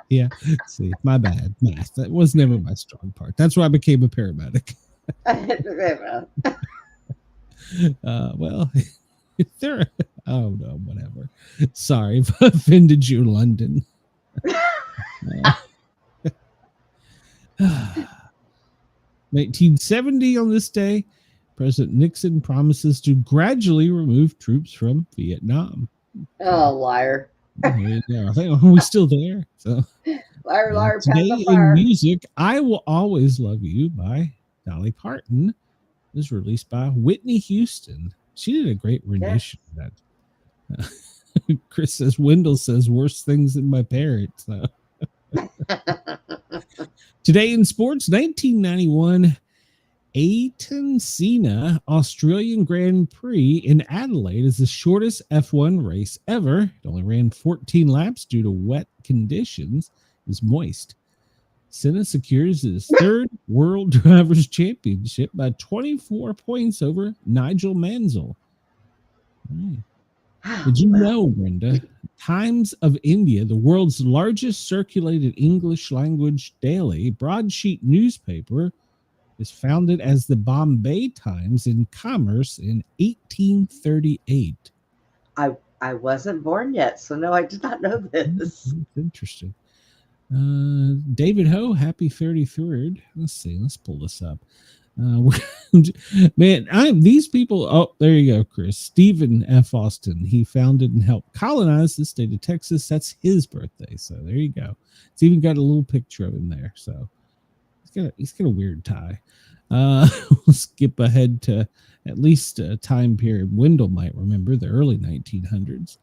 Yeah, see, my bad. Math. That was never my strong part. That's why I became a paramedic. Well, there. Oh no, whatever. Sorry if I offended you, London. 1970 on this day, President Nixon promises to gradually remove troops from Vietnam. Oh, liar. There you go. I think, are we still there? So, liar, today in music, I Will Always Love You by Dolly Parton is released by Whitney Houston. She did a great rendition of that. Chris says, Wendell says, worse things than my parents. So. Today in sports, 1991, Ayrton Senna Australian Grand Prix in Adelaide is the shortest F1 race ever. It only ran 14 laps due to wet conditions. It was moist. Senna secures his third World Drivers' Championship by 24 points over Nigel Mansell. Did you know, Brenda, Times of India, the world's largest circulated English language daily broadsheet newspaper, is founded as the Bombay Times in Commerce in 1838. I wasn't born yet, so no, I did not know this. That's interesting. David Ho, happy 33rd. Let's see. Let's pull this up. Man, these people. Oh, there you go, Chris. Stephen F. Austin. He founded and helped colonize the state of Texas. That's his birthday. So there you go. It's even got a little picture of him there. So he's got a weird tie. We'll skip ahead to at least a time period Wendell might remember, the early 1900s.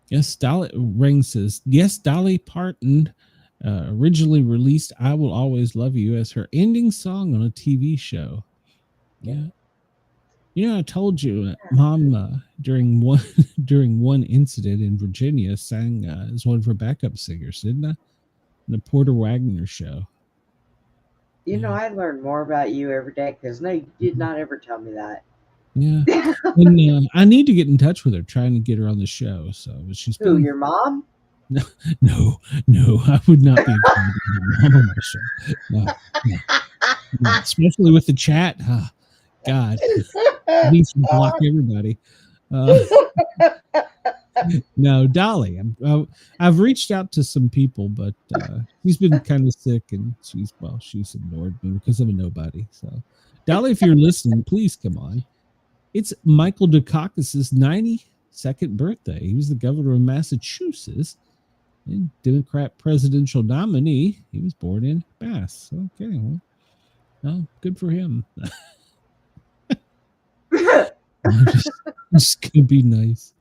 Yes, Dolly Ring says, yes, Dolly Parton Originally released "I Will Always Love You" as her ending song on a TV show. Yeah. I told you, Mom, during one incident in Virginia, sang as one of her backup singers, didn't I? In the Porter Wagner show. I learn more about you every day because no, you did not ever tell me that. Yeah, and I need to get in touch with her, trying to get her on the show. So, but she's Who, been your mom? no, I would not be inviting my mom on my show. No, especially with the chat. Oh, God, I need to block everybody. No, Dolly. I've reached out to some people, but she's been kind of sick, and she's ignored me because I'm a nobody. So, Dolly, if you're listening, please come on. It's Michael Dukakis's 92nd birthday. He was the governor of Massachusetts and Democrat presidential nominee. He was born in Mass. Okay, well, good for him. I'm just gonna be nice.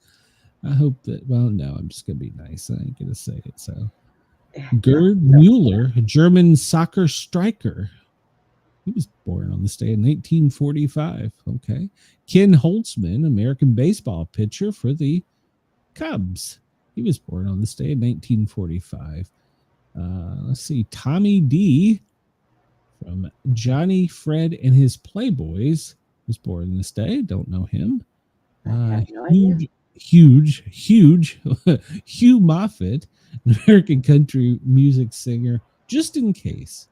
I hope that. Well, no, I'm just gonna be nice. I ain't gonna say it. So, Gerd Mueller, a German soccer striker. He was born on this day in 1945. Okay. Ken Holtzman, American baseball pitcher for the Cubs. He was born on this day in 1945. Let's see. Tommy D from Johnny, Fred, and his Playboys was born this day. Don't know him. Huge Hugh Moffat, an American country music singer, just in case.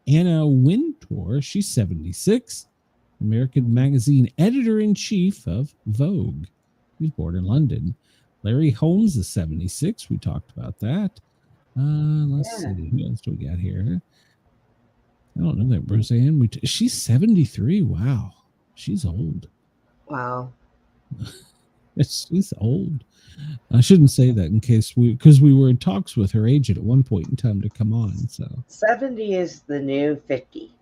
Anna Wintour, she's 76, American magazine editor-in-chief of Vogue. He was born in London. Larry Holmes is 76. We talked about that. Let's see. Who else do we got here? I don't know that Roseanne. She's 73. Wow. She's old. Wow. She's old. I shouldn't say that because we were in talks with her agent at one point in time to come on. So 70 is the new 50.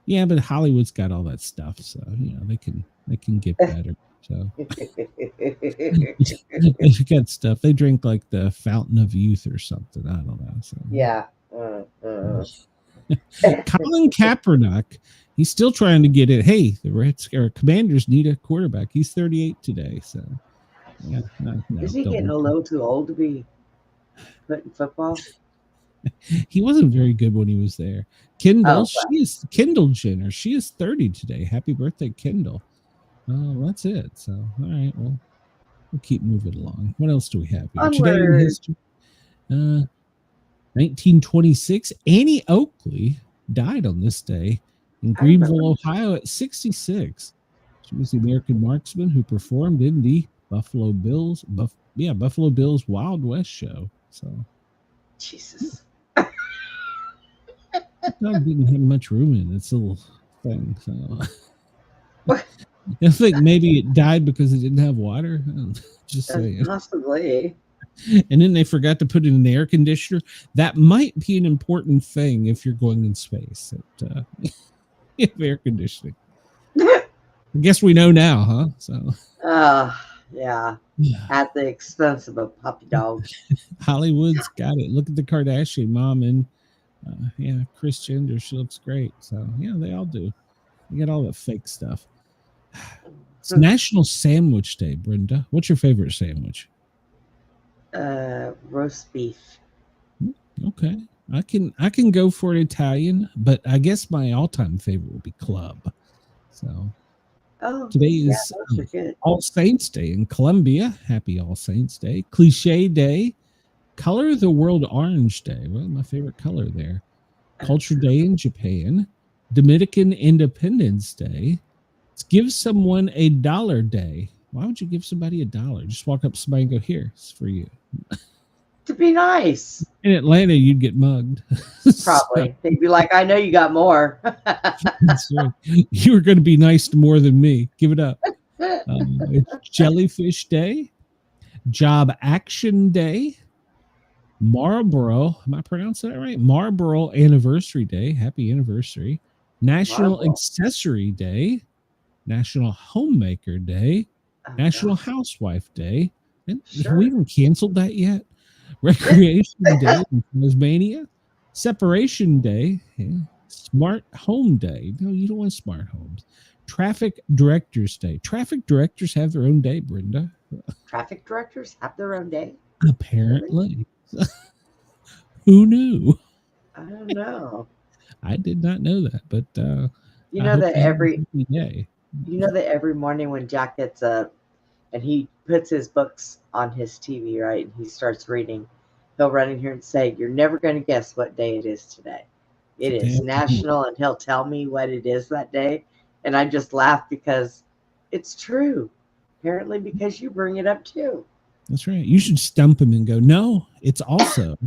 Yeah, but Hollywood's got all that stuff, so they can get better. So they got stuff. They drink like the Fountain of Youth or something. I don't know. So yeah. Colin Kaepernick. He's still trying to get it. Hey, the Commanders need a quarterback. He's 38 today. So, yeah. No, is he getting a little too old to be putting football? He wasn't very good when he was there. Kendall, Kendall Jenner. She is 30 today. Happy birthday, Kendall. That's it. So, all right. Well, we'll keep moving along. What else do we have here? Today in history, 1926. Annie Oakley died on this day in Greenville, Ohio at 66. She was the American marksman who performed in the Buffalo Bills Wild West show. So, Jesus. That dog didn't have much room in its little thing. So, I think maybe it died because it didn't have water. Just saying. Possibly. And then they forgot to put in an air conditioner. That might be an important thing if you're going in space. Air conditioning. I guess we know now, huh? So. Yeah. At the expense of a puppy dog. Hollywood's got it. Look at the Kardashian mom and Kris Jenner. She looks great. So they all do. You got all that fake stuff. It's National Sandwich Day, Brenda. What's your favorite sandwich? Roast beef. Okay. I can go for an Italian, but I guess my all-time favorite would be club. So today is All Saints Day in Colombia. Happy All Saints Day. Cliche Day. Color the World Orange Day. Well, my favorite color there. Culture Day in Japan. Dominican Independence Day. It's Give Someone $1 Day. Why would you give somebody $1? Just walk up to somebody and go, here, it's for you. To be nice. In Atlanta, you'd get mugged. Probably. They'd be like, I know you got more. That's right. You were going to be nice to more than me. Give it up. It's Jellyfish Day. Job Action Day. Marlboro. Am I pronouncing that right? Marlboro Anniversary Day. Happy anniversary. National Accessory Day. National Homemaker Day. National Housewife Day. And have we even canceled that yet? Recreation Day in Tasmania. Separation Day. Yeah. Smart Home Day. No, you don't want smart homes. Traffic Directors Day. Traffic directors have their own day, Brenda. Traffic directors have their own day? Apparently. Who knew? I don't know. I did not know that, but You I know hope that they have a every happy day. morning when Jack gets up and he puts his books on his TV, right, and he starts reading, he'll run in here and say, "You're never going to guess what day it is today. It is national," and he'll tell me what it is that day, and I just laugh because it's true. Apparently, because you bring it up too. That's right. You should stump him and go, no, it's also.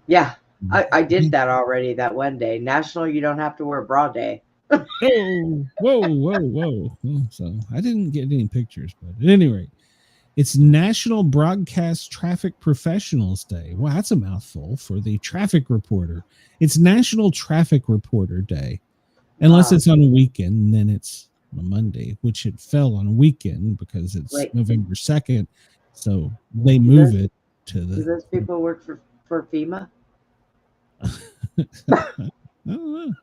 Yeah, I did that already that one day. National, you don't have to wear bra day. Oh, whoa. So I didn't get any pictures, but at any rate, it's National Broadcast Traffic Professionals Day. Wow, that's a mouthful for the traffic reporter. It's National Traffic Reporter Day. Unless it's on a weekend, and then it's on a Monday, which it fell on a weekend because it's November 2nd. So they move it to the. Do those people work for FEMA? I don't know.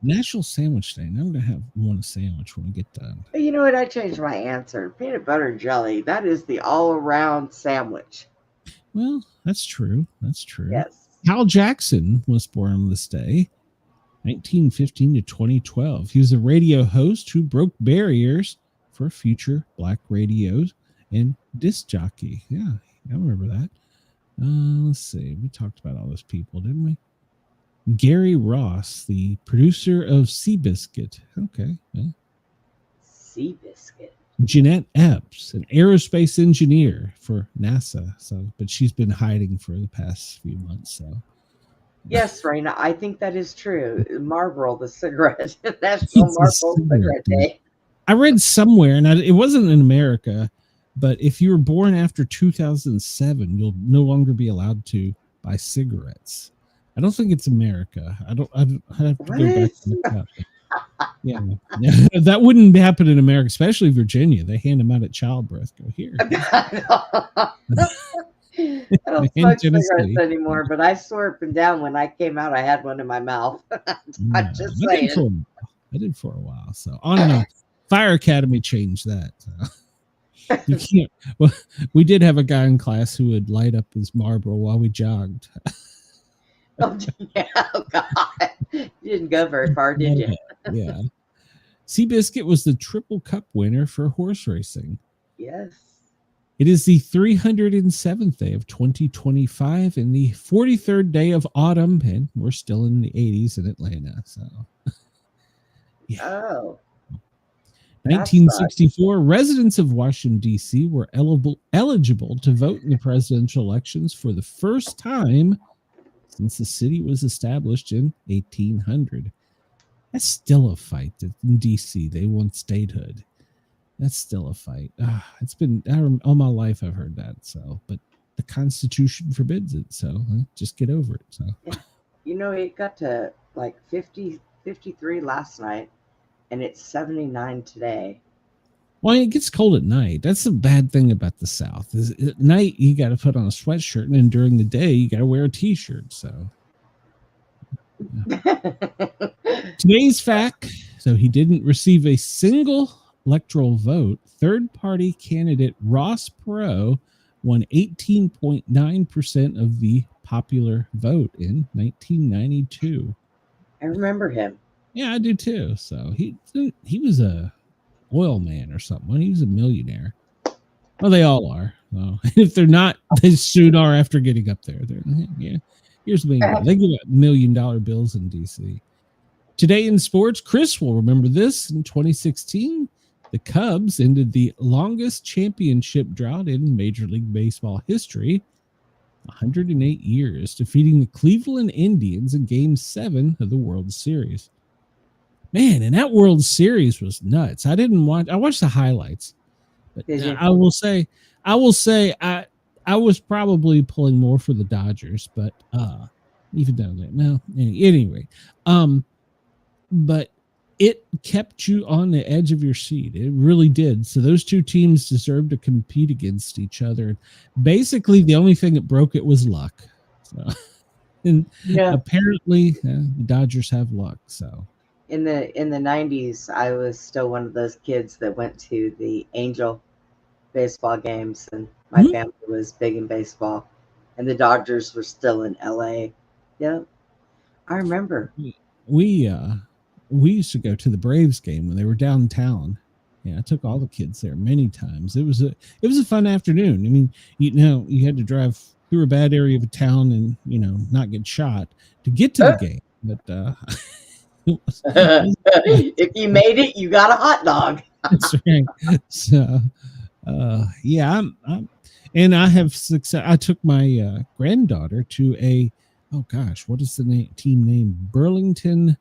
National Sandwich Day. I'm gonna want a sandwich when we get done. You know what? I changed my answer. Peanut butter and jelly. That is the all-around sandwich. Well, that's true. Yes. Hal Jackson was born on this day, 1915 to 2012. He was a radio host who broke barriers for future black radios and disc jockey. Yeah, I remember that. Let's see. We talked about all those people, didn't we? Gary Ross, the producer of Seabiscuit. Okay. Yeah. Seabiscuit. Jeanette Epps, an aerospace engineer for NASA. So, but she's been hiding for the past few months. So, yes, Raina, I think that is true. Marlboro, the cigarette, National Marlboro Cigarette Day. I read somewhere, and it wasn't in America, but if you were born after 2007, you'll no longer be allowed to buy cigarettes. I don't think it's America. I'd have to go back and look up. Yeah, that wouldn't happen in America, especially Virginia. They hand them out at childbirth. Go here. I don't smoke cigarettes anymore, but I swore up and down when I came out, I had one in my mouth. I'm just saying. I did for a while. So on and on. Fire Academy changed that. So. You can't. Well, we did have a guy in class who would light up his Marlboro while we jogged. Oh, yeah, oh God. You didn't go very far, did you? Yeah. Seabiscuit was the Triple Cup winner for horse racing. Yes. It is the 307th day of 2025 and the 43rd day of autumn, and we're still in the 80s in Atlanta. So, yeah. Oh. 1964, residents of Washington, D.C. were eligible to vote in the presidential elections for the first time since the city was established in 1800. That's still a fight. In D.C., they want statehood. That's still a fight. It's been all my life I've heard that. So, but the Constitution forbids it. So just get over it. So, yeah. You know, it got to like 53 last night. And it's 79 today. Well, it gets cold at night. That's the bad thing about the South. Is at night you got to put on a sweatshirt, and then during the day you got to wear a t-shirt. So yeah. Today's fact: so he didn't receive a single electoral vote. Third-party candidate Ross Perot won 18.9% of the popular vote in 1992. I remember him. Yeah, I do too. So he was a oil man or something. He was a millionaire. Well, they all are. So if they're not, they soon are after getting up there. Yeah, here's the thing. They give out $1 million bills in DC. Today in sports, Chris will remember this. In 2016, the Cubs ended the longest championship drought in Major League Baseball history, 108 years, defeating the Cleveland Indians in Game 7 of the World Series. Man, and that World Series was nuts. I watched the highlights. But I will say I was probably pulling more for the Dodgers, but even though that, no, anyway. But it kept you on the edge of your seat. It really did. So those two teams deserved to compete against each other. Basically, the only thing that broke it was luck. So, and apparently, the Dodgers have luck. So in the 90s, I was still one of those kids that went to the Angel baseball games, and my family was big in baseball, and the Dodgers were still in LA. Yep, I remember. We used to go to the Braves game when they were downtown. Yeah, I took all the kids there many times. It was a fun afternoon. I mean, you had to drive through a bad area of town and not get shot to get to the game. But if you made it, you got a hot dog. That's right. So yeah, and I have success. I took my granddaughter to a what is the team name? Burlington.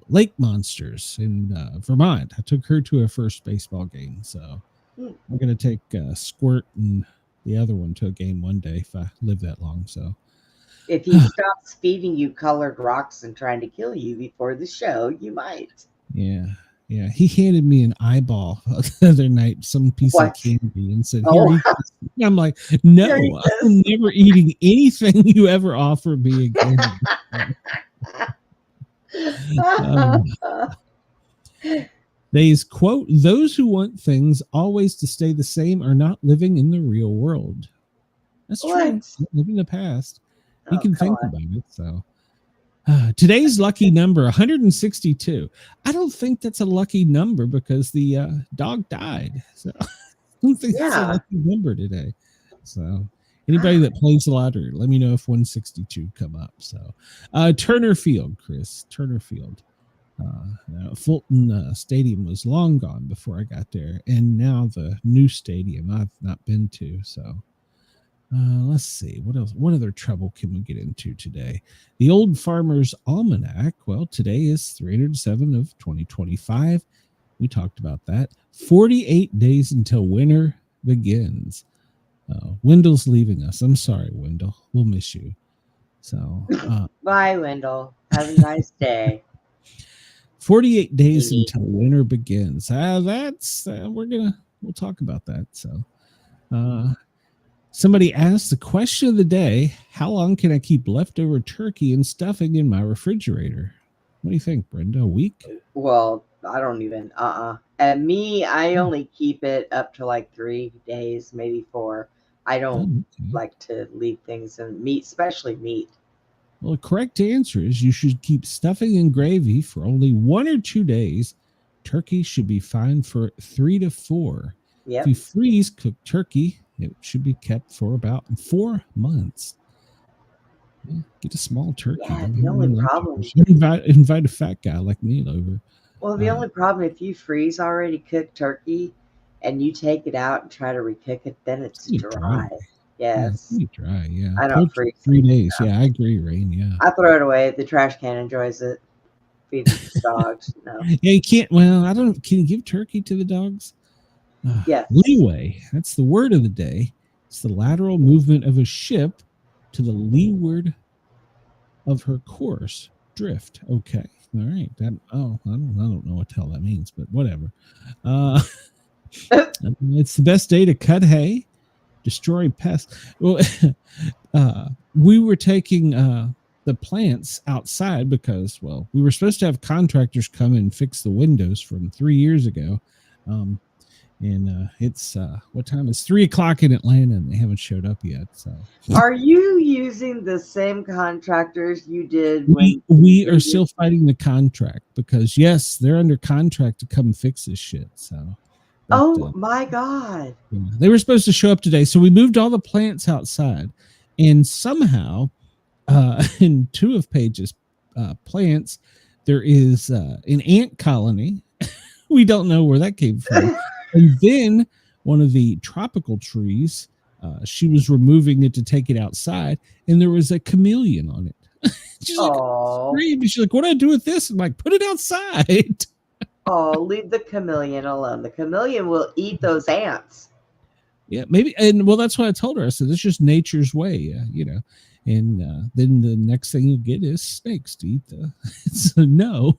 Lake Monsters in Vermont. I took her to her first baseball game, so I'm gonna take Squirt and the other one to a game one day if I live that long. So if he stops feeding you colored rocks and trying to kill you before the show, you might. Yeah. He handed me an eyeball the other night, some piece of candy, and said, "Here." I'm like, "No, I'm never eating anything you ever offer me again." They's quote, "Those who want things always to stay the same are not living in the real world." That's true. Living in the past. You can think about it. So today's lucky number 162. I don't think that's a lucky number because the dog died. So I don't think that's a lucky number today. So anybody that plays the lottery, let me know if 162 come up. So Turner Field, Chris. Turner Field. Fulton Stadium was long gone before I got there, and now the new stadium I've not been to. So let's see what else. What other trouble can we get into today? The Old Farmer's Almanac. Well, today is 307 of 2025. We talked about that. 48 days until winter begins. Wendell's leaving us. I'm sorry, Wendell. We'll miss you. So bye, Wendell. Have a nice day. 48 days until winter begins. That's we'll talk about that. So somebody asked the question of the day: how long can I keep leftover turkey and stuffing in my refrigerator? What do you think, Brenda? A week? Well, I don't even and me, I only keep it up to like 3 days, maybe 4. I don't like to leave things in meat, especially meat. Well, the correct answer is you should keep stuffing and gravy for only 1 or 2 days. Turkey should be fine for 3 to 4. Yep. If you freeze cooked turkey, it should be kept for about 4 months. Yeah, get a small turkey. Yeah, the only problem. Invite a fat guy like me over. Well, the only problem, if you freeze already cooked turkey and you take it out and try to recook it, then it's dry. Yes. Yeah, dry, yeah. I don't freeze 3 days. Yeah, I agree, Rain. Yeah. I throw it away. The trash can enjoys it. Feed it to dogs. No. Yeah, you can't. Well, I don't. Can you give turkey to the dogs? Yes. Leeway. That's the word of the day. It's the lateral movement of a ship to the leeward of her course. Drift. Okay. All right. I don't know what the hell that means, but whatever. It's the best day to cut hay, destroy pests. Well, we were taking the plants outside because, well, we were supposed to have contractors come and fix the windows from 3 years ago. And it's what time? It's 3:00 in Atlanta, and they haven't showed up yet. So, are you using the same contractors you did? We are still fighting the contract because yes, they're under contract to come fix this shit. So, but, my God, yeah, they were supposed to show up today, so we moved all the plants outside, and somehow, in 2 of Paige's plants, there is an ant colony. We don't know where that came from. And then one of the tropical trees, she was removing it to take it outside, and there was a chameleon on it. She's like, she's like, "What do I do with this?" I'm like, "Put it outside." Oh, leave the chameleon alone. The chameleon will eat those ants. Yeah, maybe. And well, that's what I told her. I said, "It's just nature's way, And then the next thing you get is snakes to eat. So no.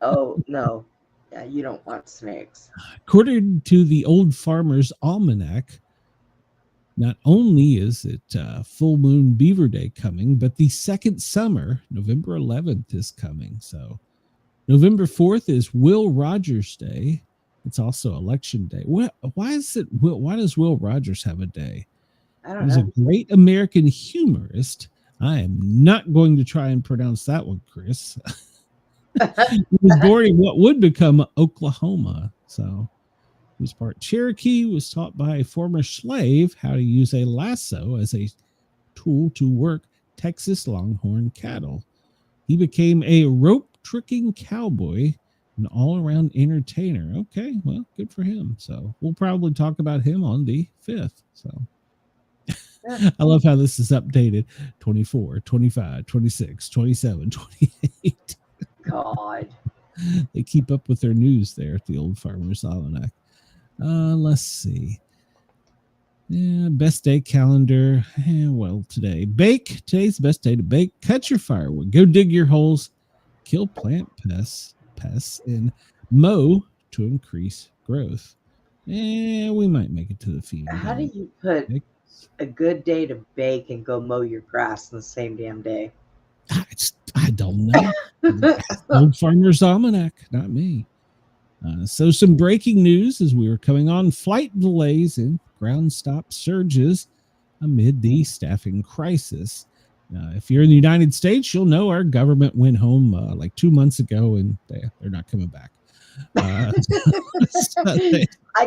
Oh no, yeah, you don't want snakes. According to the Old Farmer's Almanac, not only is it full moon Beaver Day coming, but the second summer, November 11th, is coming. So November 4th is Will Rogers Day. It's also Election Day. Why does Will Rogers have a day? I He don't was a know. great American humorist. I am not going to try and pronounce that one, Chris. He was born in what would become Oklahoma. So he was part Cherokee, was taught by a former slave how to use a lasso as a tool to work Texas Longhorn cattle. He became a rope tricking cowboy, an all around entertainer. Okay, well, good for him. So we'll probably talk about him on the 5th. So I love how this is updated 24, 25, 26, 27, 28. God. They keep up with their news there at the Old Farmer's Almanac. Let's see. Yeah, best day calendar. Well, today. Bake. Today's the best day to bake. Cut your firewood. Go dig your holes. Kill plant pests, and mow to increase growth. We might make it to the FEMA. How do you put a good day to bake and go mow your grass in the same damn day? I don't know. Old Farmer's Almanac, not me. So some breaking news as we were coming on: flight delays and ground stop surges amid the staffing crisis. If you're in the United States, you'll know our government went home like 2 months ago, and they're not coming back. I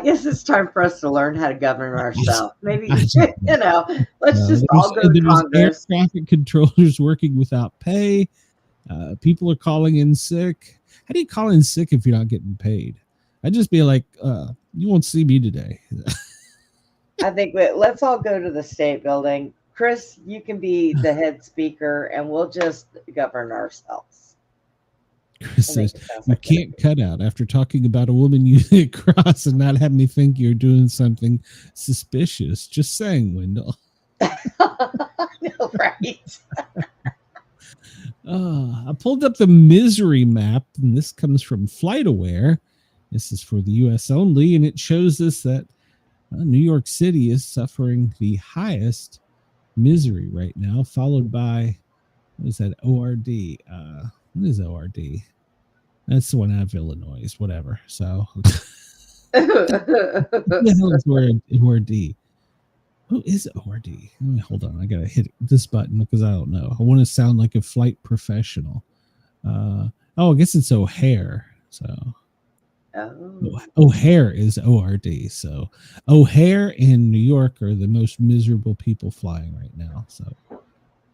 guess it's time for us to learn how to govern ourselves. Maybe, let's just all go to Congress. Air traffic controllers working without pay. People are calling in sick. How do you call in sick if you're not getting paid? I'd just be like, you won't see me today. I think let's all go to the state building. Chris, you can be the head speaker, and we'll just govern ourselves. Chris says, you can't cut out after talking about a woman using a cross and not have me think you're doing something suspicious. Just saying, Wendell. I know, right? I pulled up the misery map, and this comes from FlightAware. This is for the U.S. only, and it shows us that New York City is suffering the highest misery right now, followed by, what is that, ORD? What is ORD? That's the one out of Illinois, whatever. So, what the hell is ORD? Who is ORD? Hold on, I gotta hit this button because I don't know. I want to sound like a flight professional. I guess it's O'Hare. So O'Hare is ORD. So O'Hare and New York are the most miserable people flying right now. So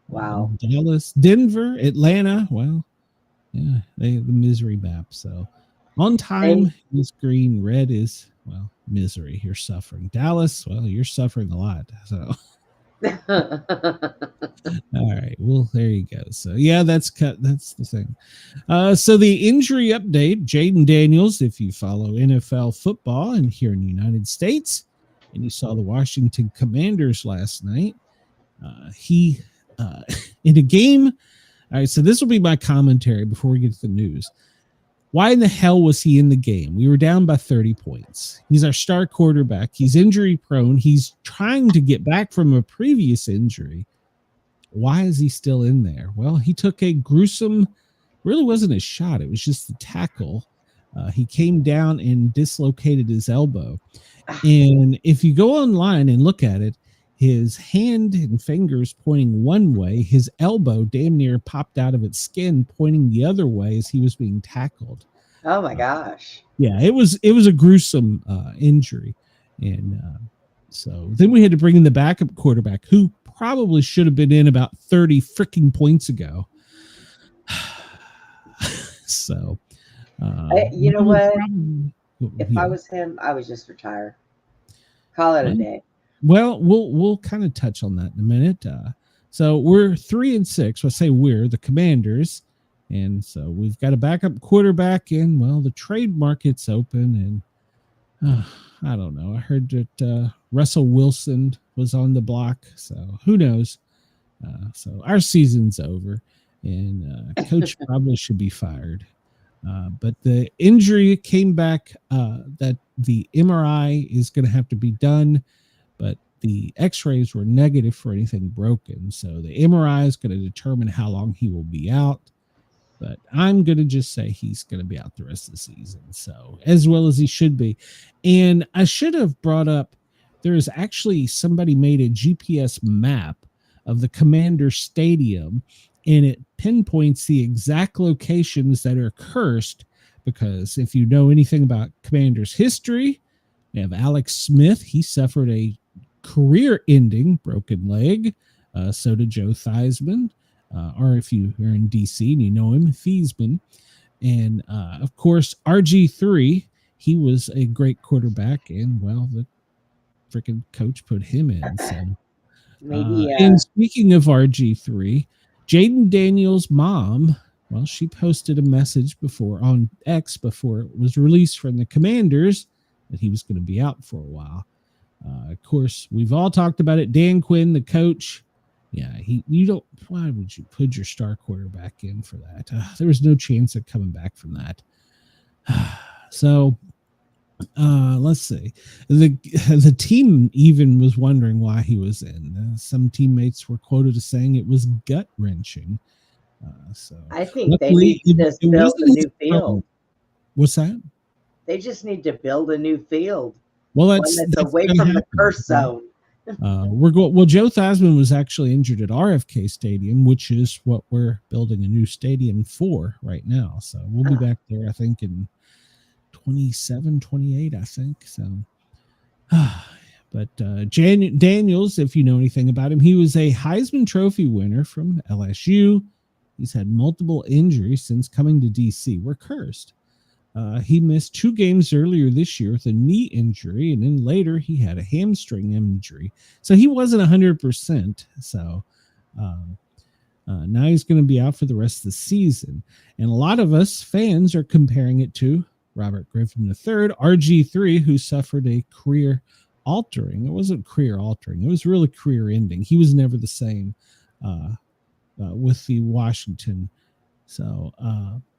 wow. Dallas, Denver, Atlanta. Well, yeah, they have the misery map. So on time is green, red is, well, misery. You're suffering. Dallas, well, you're suffering a lot. So all right, well, there you go. So yeah, that's the thing. So the injury update: Jaden Daniels, if you follow NFL football and here in the United States and you saw the Washington Commanders last night, he in a game. All right, so this will be my commentary before we get to the news. Why in the hell was he in the game? We were down by 30 points. He's our star quarterback. He's injury prone. He's trying to get back from a previous injury. Why is he still in there? Well, he took a gruesome, really wasn't a shot. It was just the tackle. He came down and dislocated his elbow. And if you go online and look at it, his hand and fingers pointing one way, his elbow damn near popped out of its skin pointing the other way as he was being tackled. Oh my gosh. Yeah, it was a gruesome injury. And so then we had to bring in the backup quarterback who probably should have been in about 30 freaking points ago. So, you know what? If I was him, I would just retire. Call it a day. Well, we'll kind of touch on that in a minute. So we're 3-6. I say we're the Commanders, and so we've got a backup quarterback, and well, the trade market's open, and I don't know. I heard that Russell Wilson was on the block, so who knows? So our season's over, and coach probably should be fired. But the injury came back that the MRI is going to have to be done, but the x-rays were negative for anything broken. So the MRI is going to determine how long he will be out. But I'm going to just say he's going to be out the rest of the season. So as well as he should be. And I should have brought up, there is actually somebody made a GPS map of the Commander Stadium, and it pinpoints the exact locations that are cursed, because if you know anything about Commander's history, you have Alex Smith. He suffered a career-ending broken leg. So did Joe Theismann. Or if you are in DC and you know him, Theismann. And, of course, RG3, he was a great quarterback, and, well, the freaking coach put him in. So, and speaking of RG3, Jaden Daniels' mom, well, she posted a message before on X before it was released from the Commanders that he was going to be out for a while. Of course, we've all talked about it. Dan Quinn, the coach, why would you put your star quarterback in for that? There was no chance of coming back from that. So, let's see. The team even was wondering why he was in. Some teammates were quoted as saying it was gut wrenching. So I think they need to just build a new field. What's that? They just need to build a new field. Well, that's away from the curse zone. Well, Joe Theismann was actually injured at RFK Stadium, which is what we're building a new stadium for right now. So we'll be back there, I think, in 27, 28, I think. So, but Daniels, if you know anything about him, he was a Heisman Trophy winner from LSU. He's had multiple injuries since coming to DC. We're cursed. He missed 2 games earlier this year with a knee injury, and then later he had a hamstring injury. So he wasn't 100%. So now he's going to be out for the rest of the season. And a lot of us fans are comparing it to Robert Griffin III, RG3, who suffered a career altering. It wasn't career altering. It was really career ending. He was never the same with the Washington. So,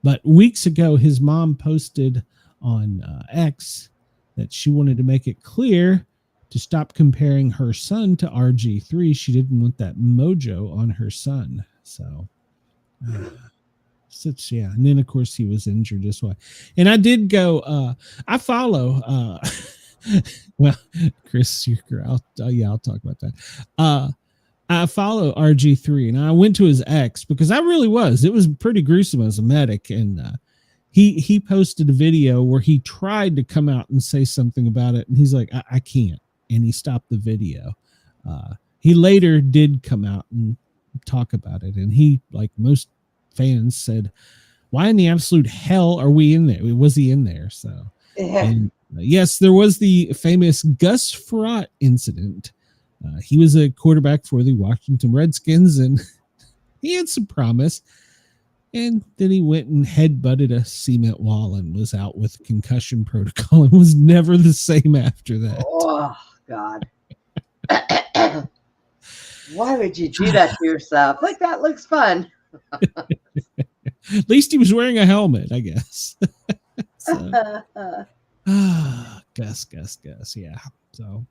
but weeks ago, his mom posted on X that she wanted to make it clear to stop comparing her son to RG3. She didn't want that mojo on her son. So, and then of course he was injured as well. And I did go. I follow. Well, Chris, I'll talk about that. I follow RG3, and I went to his X because I really was. It was pretty gruesome as a medic, and he posted a video where he tried to come out and say something about it, and he's like, I can't, and he stopped the video. He later did come out and talk about it, and he, like most fans, said, why in the absolute hell are we in there? Was he in there? So, and, yes, there was the famous Gus Frerotte incident. He was a quarterback for the Washington Redskins, and he had some promise. And then he went and headbutted a cement wall and was out with concussion protocol and was never the same after that. Oh, God. Why would you do that to yourself? Like, that looks fun. At least he was wearing a helmet, I guess. Gus. Yeah. So,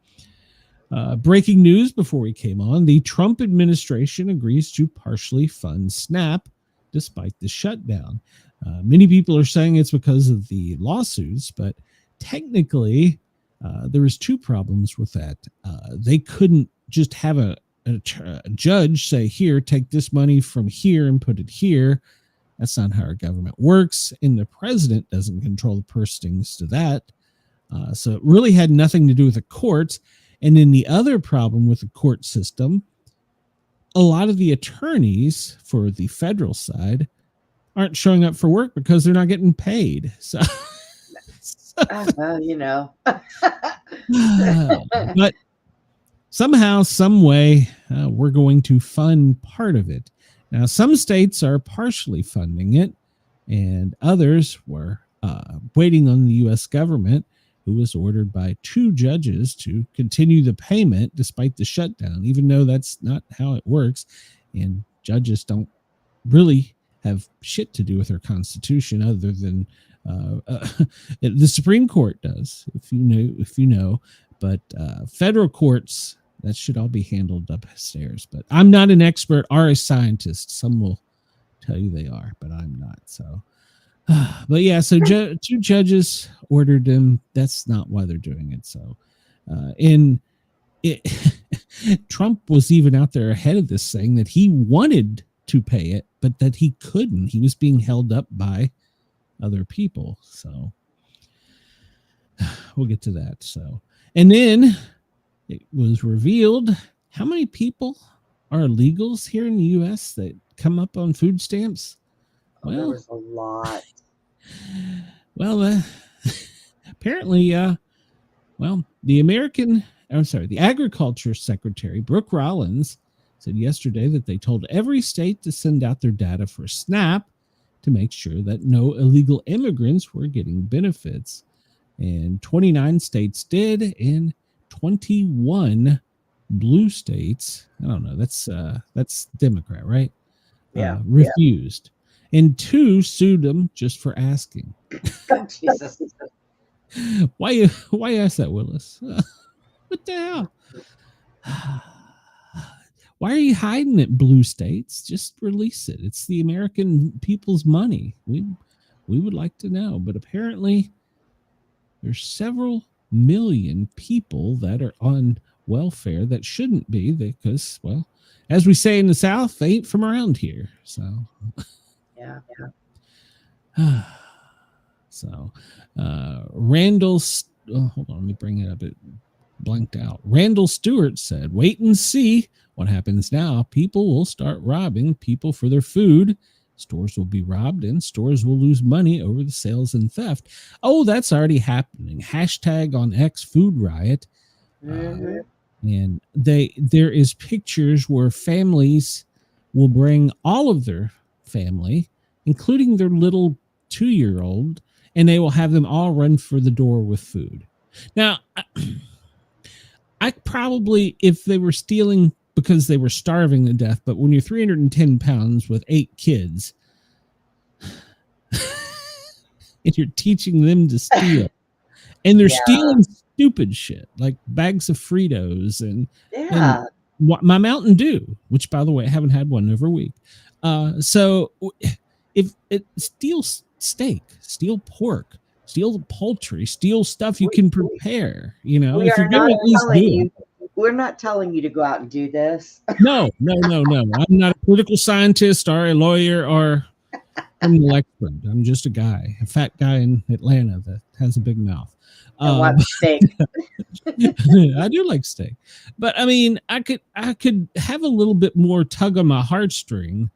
breaking news before we came on, the Trump administration agrees to partially fund SNAP despite the shutdown. Many people are saying it's because of the lawsuits, but technically there was 2 problems with that. They couldn't just have a judge say, here, take this money from here and put it here. That's not how our government works, and the president doesn't control the purse strings to that. So it really had nothing to do with the courts. And then the other problem with the court system, a lot of the attorneys for the federal side aren't showing up for work because they're not getting paid. So, you know. But somehow, some way, we're going to fund part of it. Now, some states are partially funding it, and others were waiting on the U.S. government, who was ordered by 2 judges to continue the payment despite the shutdown, even though that's not how it works. And judges don't really have shit to do with our Constitution other than the Supreme Court does, if you know. But federal courts, that should all be handled upstairs. But I'm not an expert or a scientist. Some will tell you they are, but I'm not. So, but yeah, so two judges ordered them. That's not why they're doing it. So, Trump was even out there ahead of this, saying that he wanted to pay it, but that he couldn't. He was being held up by other people. So we'll get to that. So, and then it was revealed how many people are illegals here in the U.S. that come up on food stamps. Well, there was a lot. Well, apparently, the Agriculture Secretary, Brooke Rollins, said yesterday that they told every state to send out their data for SNAP to make sure that no illegal immigrants were getting benefits. And 29 states did, and 21 blue states, I don't know, that's Democrat, right? Yeah. Refused. Yeah. And 2 sued them just for asking. Oh, Jesus. Why ask that, Willis? What the hell? Why are you hiding it, blue states? Just release it. It's the American people's money. We would like to know. But apparently there's several million people that are on welfare that shouldn't be, because, well, as we say in the South, they ain't from around here. So yeah. So Randall, hold on, let me bring it up. It blanked out. Randall Stewart said, wait and see what happens now. People will start robbing people for their food. Stores will be robbed and stores will lose money over the sales and theft. Oh, that's already happening. Hashtag on X food riot. Mm-hmm. And there is pictures where families will bring all of their family, including their little 2-year-old, and they will have them all run for the door with food. Now, I probably, if they were stealing because they were starving to death, but when you're 310 pounds with 8 kids and you're teaching them to steal, and they're stealing stupid shit like bags of Fritos and my Mountain Dew, which, by the way, I haven't had one in over a week. So if it steals steak, steal pork, steal poultry, steal stuff you can prepare, if you're going to at least do it. We're not telling you to go out and do this. No. I'm not a political scientist or a lawyer or an expert. I'm just a guy, a fat guy in Atlanta that has a big mouth. I want steak. I do like steak, but I mean, I could have a little bit more tug on my heartstring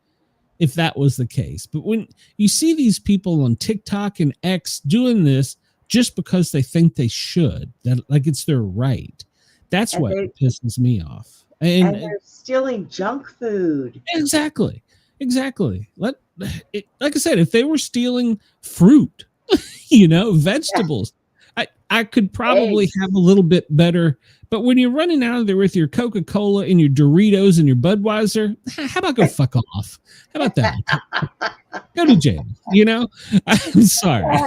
if that was the case. But when you see these people on TikTok and X doing this just because they think they should, that like it's their right, that's what pisses me off. And they're stealing junk food. Exactly. Like I said, if they were stealing fruit, vegetables, I could probably have a little bit better. But when you're running out of there with your Coca-Cola and your Doritos and your Budweiser, how about go fuck off? How about that? Go to jail. I'm sorry.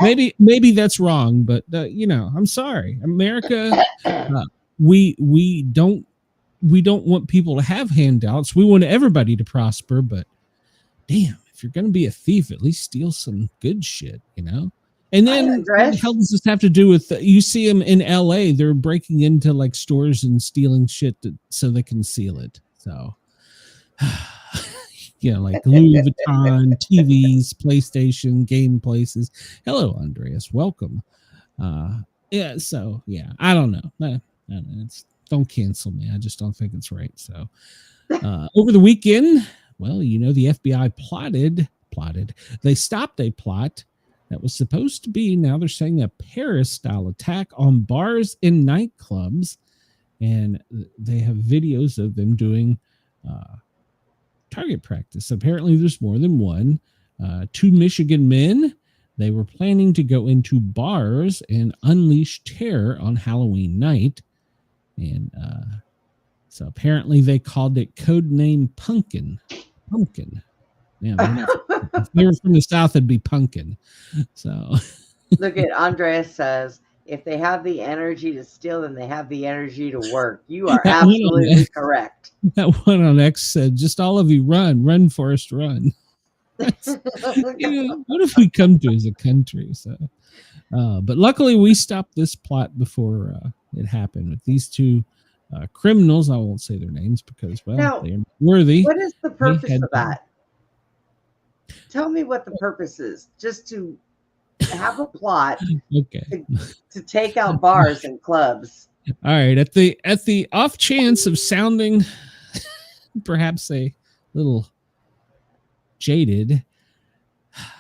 Maybe that's wrong, but I'm sorry. America, we don't want people to have handouts. We want everybody to prosper, but damn, if you're going to be a thief, at least steal some good shit, And then what the hell does this have to do with, you see them in LA, they're breaking into like stores and stealing shit so they can seal it. So, like Louis Vuitton, TVs, PlayStation, game places. Hello, Andreas. Welcome. I don't know. Don't cancel me. I just don't think it's right. So over the weekend, well, the FBI plotted. They stopped a plot that was supposed to be, now they're saying, a Paris-style attack on bars and nightclubs. And they have videos of them doing target practice. Apparently, there's more than one. 2 Michigan men, they were planning to go into bars and unleash terror on Halloween night. And so apparently they called it codename Pumpkin. Yeah, if they were from the South, it'd be pumpkin. So Look at Andreas says, if they have the energy to steal, then they have the energy to work. You are absolutely correct. That one on X said, just all of you run, Forrest, run. What have we come to as a country? So, but luckily we stopped this plot before it happened with these two criminals. I won't say their names because, well, now, they're worthy. What is the purpose of that? Tell me what the purpose is. Just to have a plot to take out bars and clubs. All right. At the off chance of sounding perhaps a little jaded,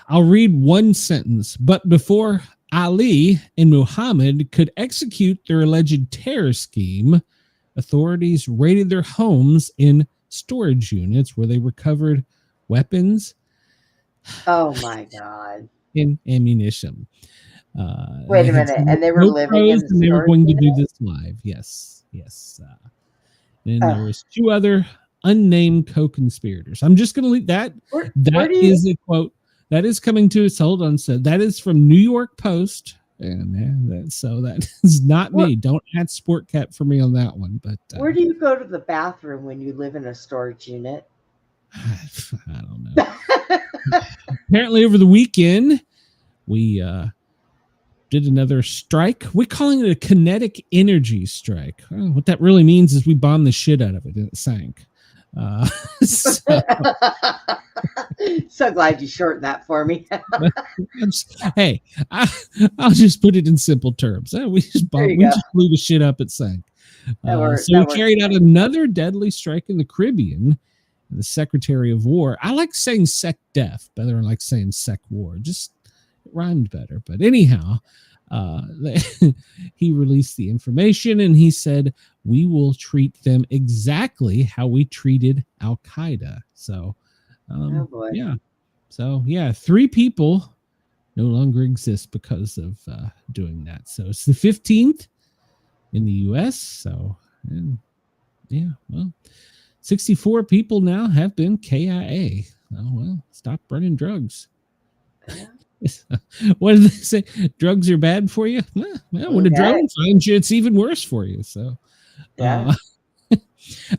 I'll read one sentence. But before Ali and Muhammad could execute their alleged terror scheme, authorities raided their homes in storage units where they recovered weapons. Oh my God. And ammunition. Wait a minute. And they were living in the and they were going to do this live. Yes. And there was two other unnamed co-conspirators. I'm just going to leave that. That is a quote that is coming to us. Hold on. So that is from New York Post. And that is not me. Don't add Sportcat for me on that one. But where do you go to the bathroom when you live in a storage unit? I don't know. Apparently over the weekend, we did another strike. We're calling it a kinetic energy strike. What that really means is we bombed the shit out of it and it sank. So glad you shortened that for me. Hey, I'll just put it in simple terms. We just blew the shit up, it sank. So we carried out another deadly strike in the Caribbean. The Secretary of War. I like saying sec def better than like saying sec war. Just it rhymed better. But anyhow, he released the information and he said, we will treat them exactly how we treated Al Qaeda. So, yeah. So, yeah, 3 people no longer exist because of doing that. So it's the 15th in the U.S. So, and yeah, well, 64 people now have been KIA. Oh, well, stop running drugs. What did they say? Drugs are bad for you? Well, when a drone finds you, it's even worse for you. So,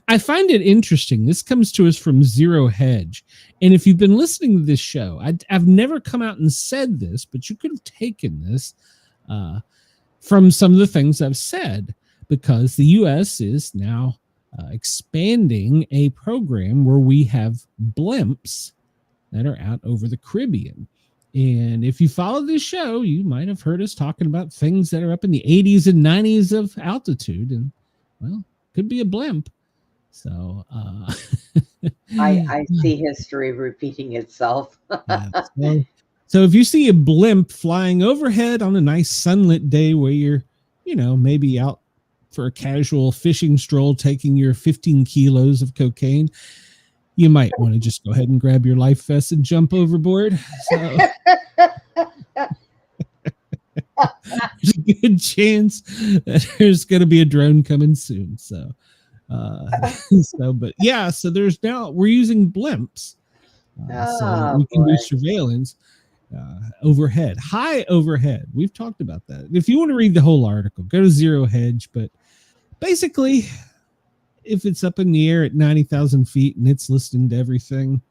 I find it interesting. This comes to us from Zero Hedge. And if you've been listening to this show, I've never come out and said this, but you could have taken this from some of the things I've said, because the U.S. is now expanding a program where we have blimps that are out over the Caribbean. And if you follow this show, you might have heard us talking about things that are up in the 80s and 90s of altitude. And, well, could be a blimp. So I see history repeating itself. So if you see a blimp flying overhead on a nice sunlit day where you're, maybe out for a casual fishing stroll, taking your 15 kilos of cocaine, you might want to just go ahead and grab your life vest and jump overboard. So there's a good chance that there's going to be a drone coming soon. So there's now, we're using blimps so we can do surveillance overhead, high overhead. We've talked about that. If you want to read the whole article, go to Zero Hedge. But basically, if it's up in the air at 90,000 feet and it's listening to everything,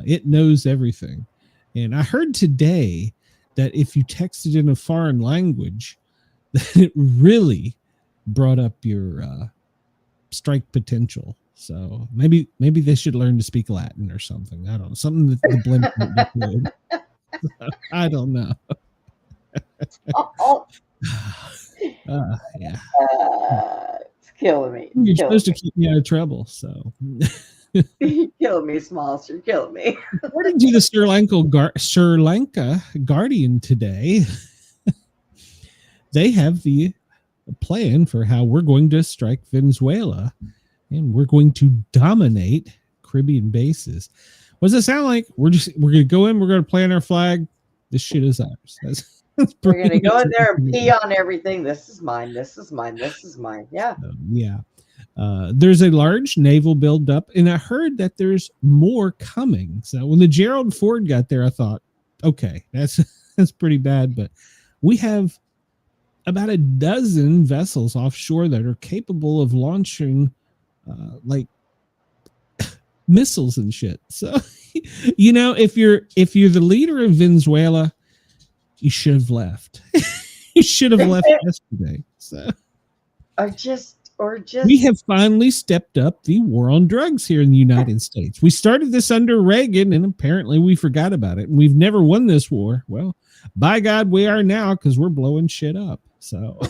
it knows everything. And I heard today that if you texted in a foreign language, that it really brought up your strike potential. So maybe they should learn to speak Latin or something. I don't know. Something that the blimp would do. I don't know. Yeah. It's killing me. You're supposed to keep me out of trouble, so. You're killing me, Smalls. You're killing me. According to the Sri Lanka Guardian today, they have the plan for how we're going to strike Venezuela, and we're going to dominate Caribbean bases. What does it sound like? We're going to go in, we're going to plant our flag. This shit is ours. We're going to go in there and pee on everything. This is mine. This is mine. This is mine. Yeah. Yeah. There's a large naval buildup, and I heard that there's more coming. So when the Gerald Ford got there, I thought, okay, that's pretty bad. But we have about a dozen vessels offshore that are capable of launching like missiles and shit. So, if you're the leader of Venezuela, you should have left. You should have left yesterday. So, or just we have finally stepped up the war on drugs here in the United States. We started this under Reagan, and apparently we forgot about it. And we've never won this war. Well, by God, we are now, because we're blowing shit up. So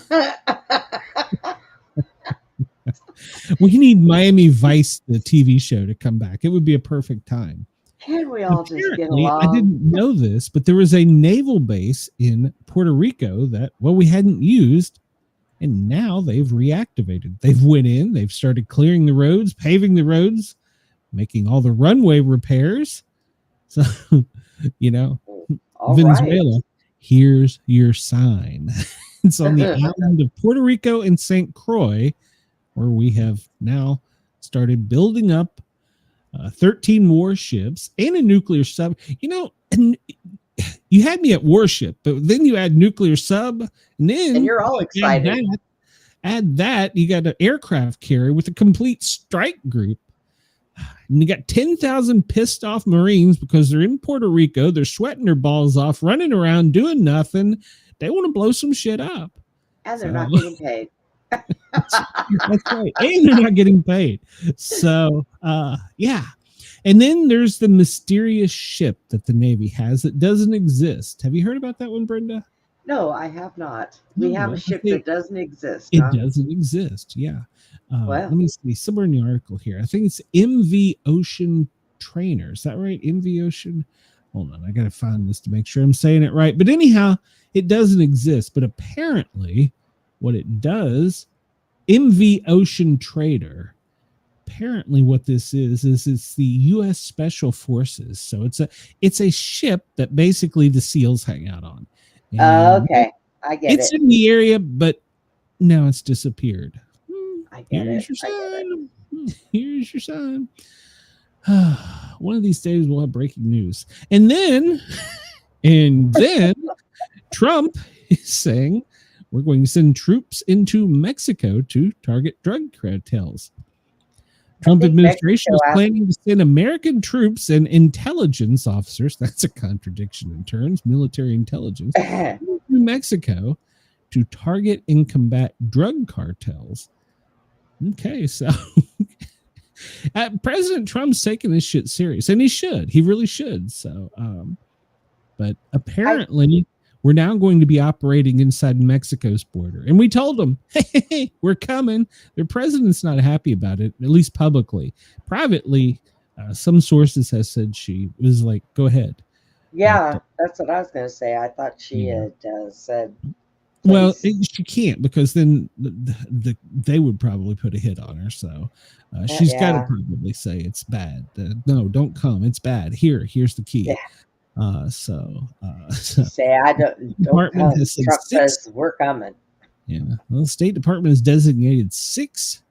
we need Miami Vice, the TV show, to come back. It would be a perfect time. Can we all Apparently, just get along? I didn't know this, but there was a naval base in Puerto Rico that, we hadn't used, and now they've reactivated. They've went in, they've started clearing the roads, paving the roads, making all the runway repairs. So, All Venezuela, right. here's your sign. It's on the island of Puerto Rico and St. Croix, where we have now started building up 13 warships and a nuclear sub. And you had me at warship, but then you add nuclear sub, and you're all excited. Add that, you got an aircraft carrier with a complete strike group. And you got 10,000 pissed off Marines because they're in Puerto Rico. They're sweating their balls off, running around, doing nothing. They want to blow some shit up. And they're not getting paid. That's right. And they're not getting paid. So, yeah. And then there's the mysterious ship that the Navy has that doesn't exist. Have you heard about that one, Brenda? No, I have not. We have a ship that doesn't exist. It doesn't exist. Yeah. Let me see. Somewhere in the article here. I think it's MV Ocean Trainer. Is that right? MV Ocean. Hold on. I got to find this to make sure I'm saying it right. But anyhow, it doesn't exist. But apparently what it does, MV Ocean Trader, apparently what this is it's the U.S. Special Forces. So it's a ship that basically the SEALs hang out on. Okay. I get it. It's in the area, but now it's disappeared. I get Here's it. your sign. Here's your sign. One of these days we'll have breaking news. And then Trump is saying we're going to send troops into Mexico to target drug cartels. Trump administration is planning to send American troops and intelligence officers, that's a contradiction in terms, military intelligence, to Mexico to target and combat drug cartels. Okay, so President Trump's taking this shit serious, and he should. He really should. So, but apparently we're now going to be operating inside Mexico's border. And we told them, hey, we're coming. Their president's not happy about it, at least publicly. Privately, some sources have said she was like, go ahead. Yeah, that's what I was going to say. I thought she had said. Well, she can't, because then they would probably put a hit on her. So she's got to probably say it's bad. No, don't come. It's bad. Here's the key. Yeah. Say I don't come. Trump says we're coming. Yeah. Well, the State Department has designated 6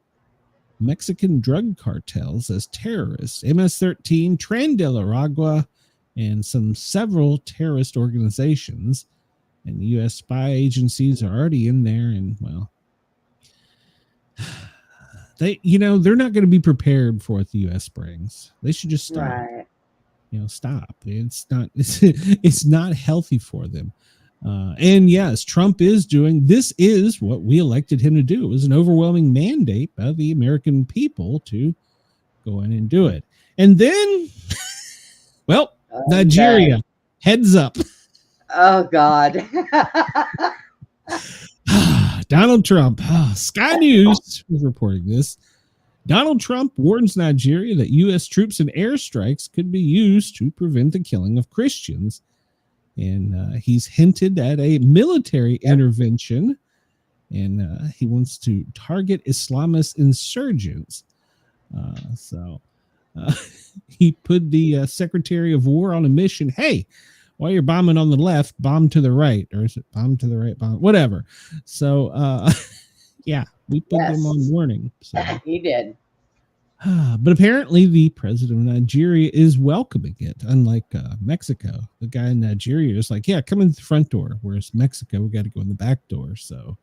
Mexican drug cartels as terrorists: MS-13, Tren de la Agua, and several terrorist organizations. And the U.S. spy agencies are already in there, and well, they're not going to be prepared for what the U.S. brings. They should just stop. Right. Stop. It's not healthy for them. And yes, Trump is doing, this is what we elected him to do. It was an overwhelming mandate by the American people to go in and do it. And then, well, Nigeria, heads up. Oh, God. Donald Trump. Sky News is reporting this. Donald Trump warns Nigeria that U.S. troops and airstrikes could be used to prevent the killing of Christians. And he's hinted at a military intervention. And he wants to target Islamist insurgents. He put the Secretary of War on a mission. Hey, while you're bombing on the left, bomb to the right. Or is it bomb to the right? Bomb, whatever. So, yeah. We put them on warning. So. He did. But apparently the president of Nigeria is welcoming it, unlike Mexico. The guy in Nigeria is like, yeah, come in the front door, whereas Mexico, we got to go in the back door. So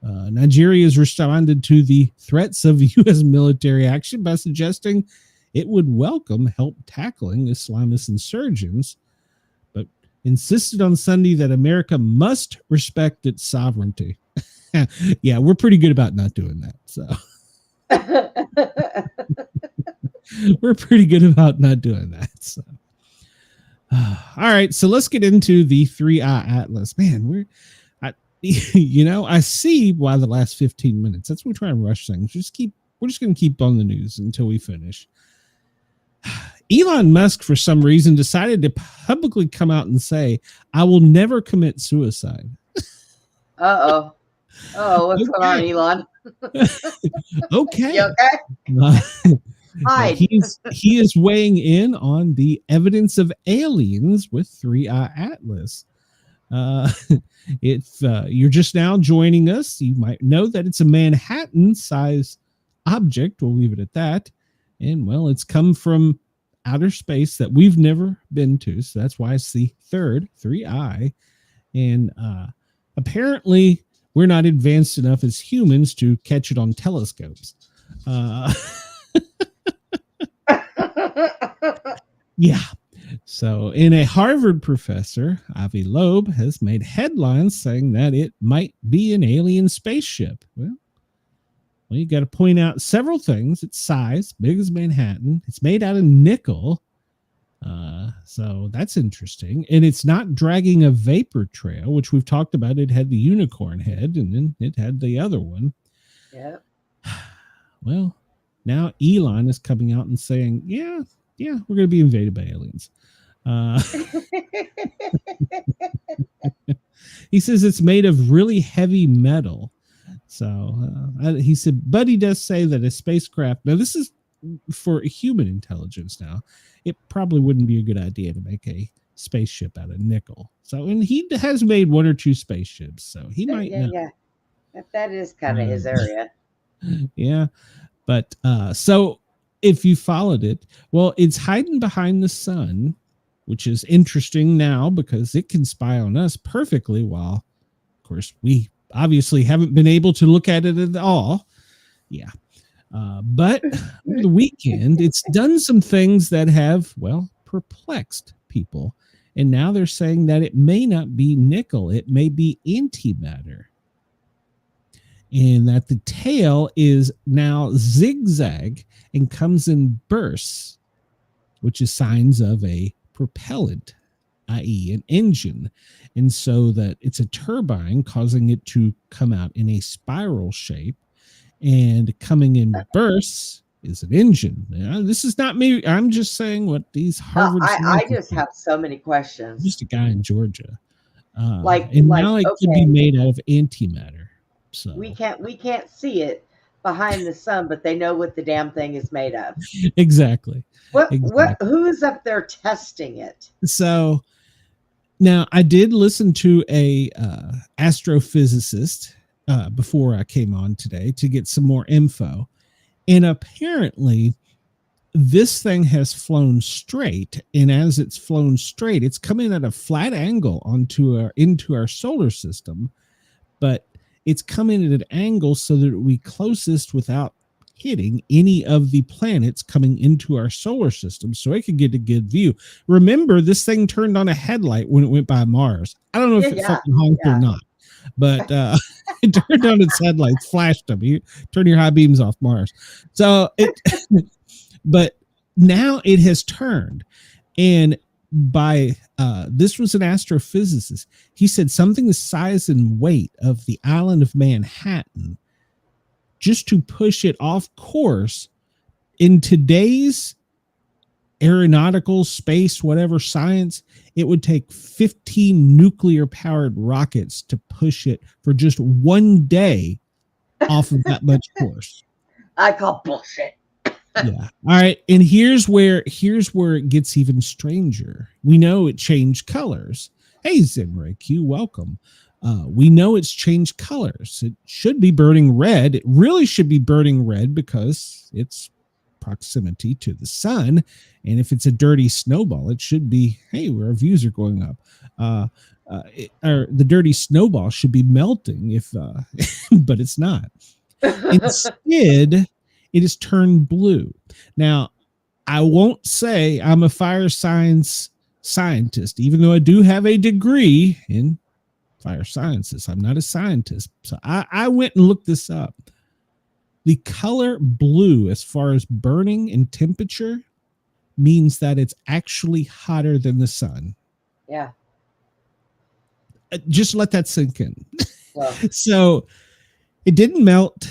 Nigeria has responded to the threats of U.S. military action by suggesting it would welcome help tackling Islamist insurgents, but insisted on Sunday that America must respect its sovereignty. Yeah, we're pretty good about not doing that. So we're pretty good about not doing that. So all right, so let's get into the 3-eye atlas. Man, I see why the last 15 minutes. That's when we try and rush things. We're just going to keep on the news until we finish. Elon Musk, for some reason, decided to publicly come out and say, I will never commit suicide. Uh-oh. Oh, what's going on, Elon? Okay. You okay? Hi. He is weighing in on the evidence of aliens with 3-eye atlas. If you're just now joining us, you might know that it's a Manhattan-sized object. We'll leave it at that. And, well, it's come from outer space that we've never been to. So that's why it's the third 3-eye. And apparently we're not advanced enough as humans to catch it on telescopes. Yeah. So in a Harvard professor, Avi Loeb, has made headlines saying that it might be an alien spaceship. Well, you got to point out several things. Its size, big as Manhattan. It's made out of nickel. So that's interesting. And it's not dragging a vapor trail, which we've talked about. It had the unicorn head, and then it had the other one. Yeah. Well, now Elon is coming out and saying, yeah, we're going to be invaded by aliens. He says it's made of really heavy metal. So he said, but he does say that a spacecraft, now this is for human intelligence now, it probably wouldn't be a good idea to make a spaceship out of nickel. So, and he has made 1 or 2 spaceships, so he might know. Yeah. That is kind of his area. Yeah. But so if you followed it, well, it's hiding behind the sun, which is interesting now because it can spy on us perfectly while, of course, we obviously haven't been able to look at it at all. Yeah. But over the weekend, it's done some things that have, well, perplexed people. And now they're saying that it may not be nickel. It may be antimatter. And that the tail is now zigzag and comes in bursts, which is signs of a propellant, i.e. an engine. And so that it's a turbine causing it to come out in a spiral shape, and coming in bursts is an engine. Now, this is not me. I'm just saying what these Harvard. I just have so many questions. Just a guy in Georgia. Now it okay, could be made out of antimatter. So we can't see it behind the sun, but they know what the damn thing is made of. Exactly. Who is up there testing it? So now I did listen to a astrophysicist before I came on today to get some more info. And apparently this thing has flown straight. And as it's flown straight, it's coming at a flat angle into our solar system. But it's coming at an angle so that it will be closest without hitting any of the planets coming into our solar system, so it could get a good view. Remember, this thing turned on a headlight when it went by Mars. I don't know if it fucking honked or not, but it turned on its headlights, flashed them. You turn your high beams off Mars. So but now it has turned, and by this was an astrophysicist. He said something the size and weight of the island of Manhattan, just to push it off course in today's aeronautical space, whatever science, it would take 15 nuclear powered rockets to push it for just 1 day off of that much course. I call bullshit. Yeah. All right. And here's where it gets even stranger. We know it changed colors. Hey, Zenray Q, welcome. We know it's changed colors. It should be burning red. It really should be burning red because it's proximity to the sun. And if it's a dirty snowball, it should be, hey, our views are going up. Or the dirty snowball should be melting if, but it's not. Instead, it is turned blue. Now, I won't say I'm a fire science scientist, even though I do have a degree in fire sciences. I'm not a scientist. So I went and looked this up. The color blue, as far as burning and temperature, means that it's actually hotter than the sun. Yeah. Just let that sink in. Well. So it didn't melt,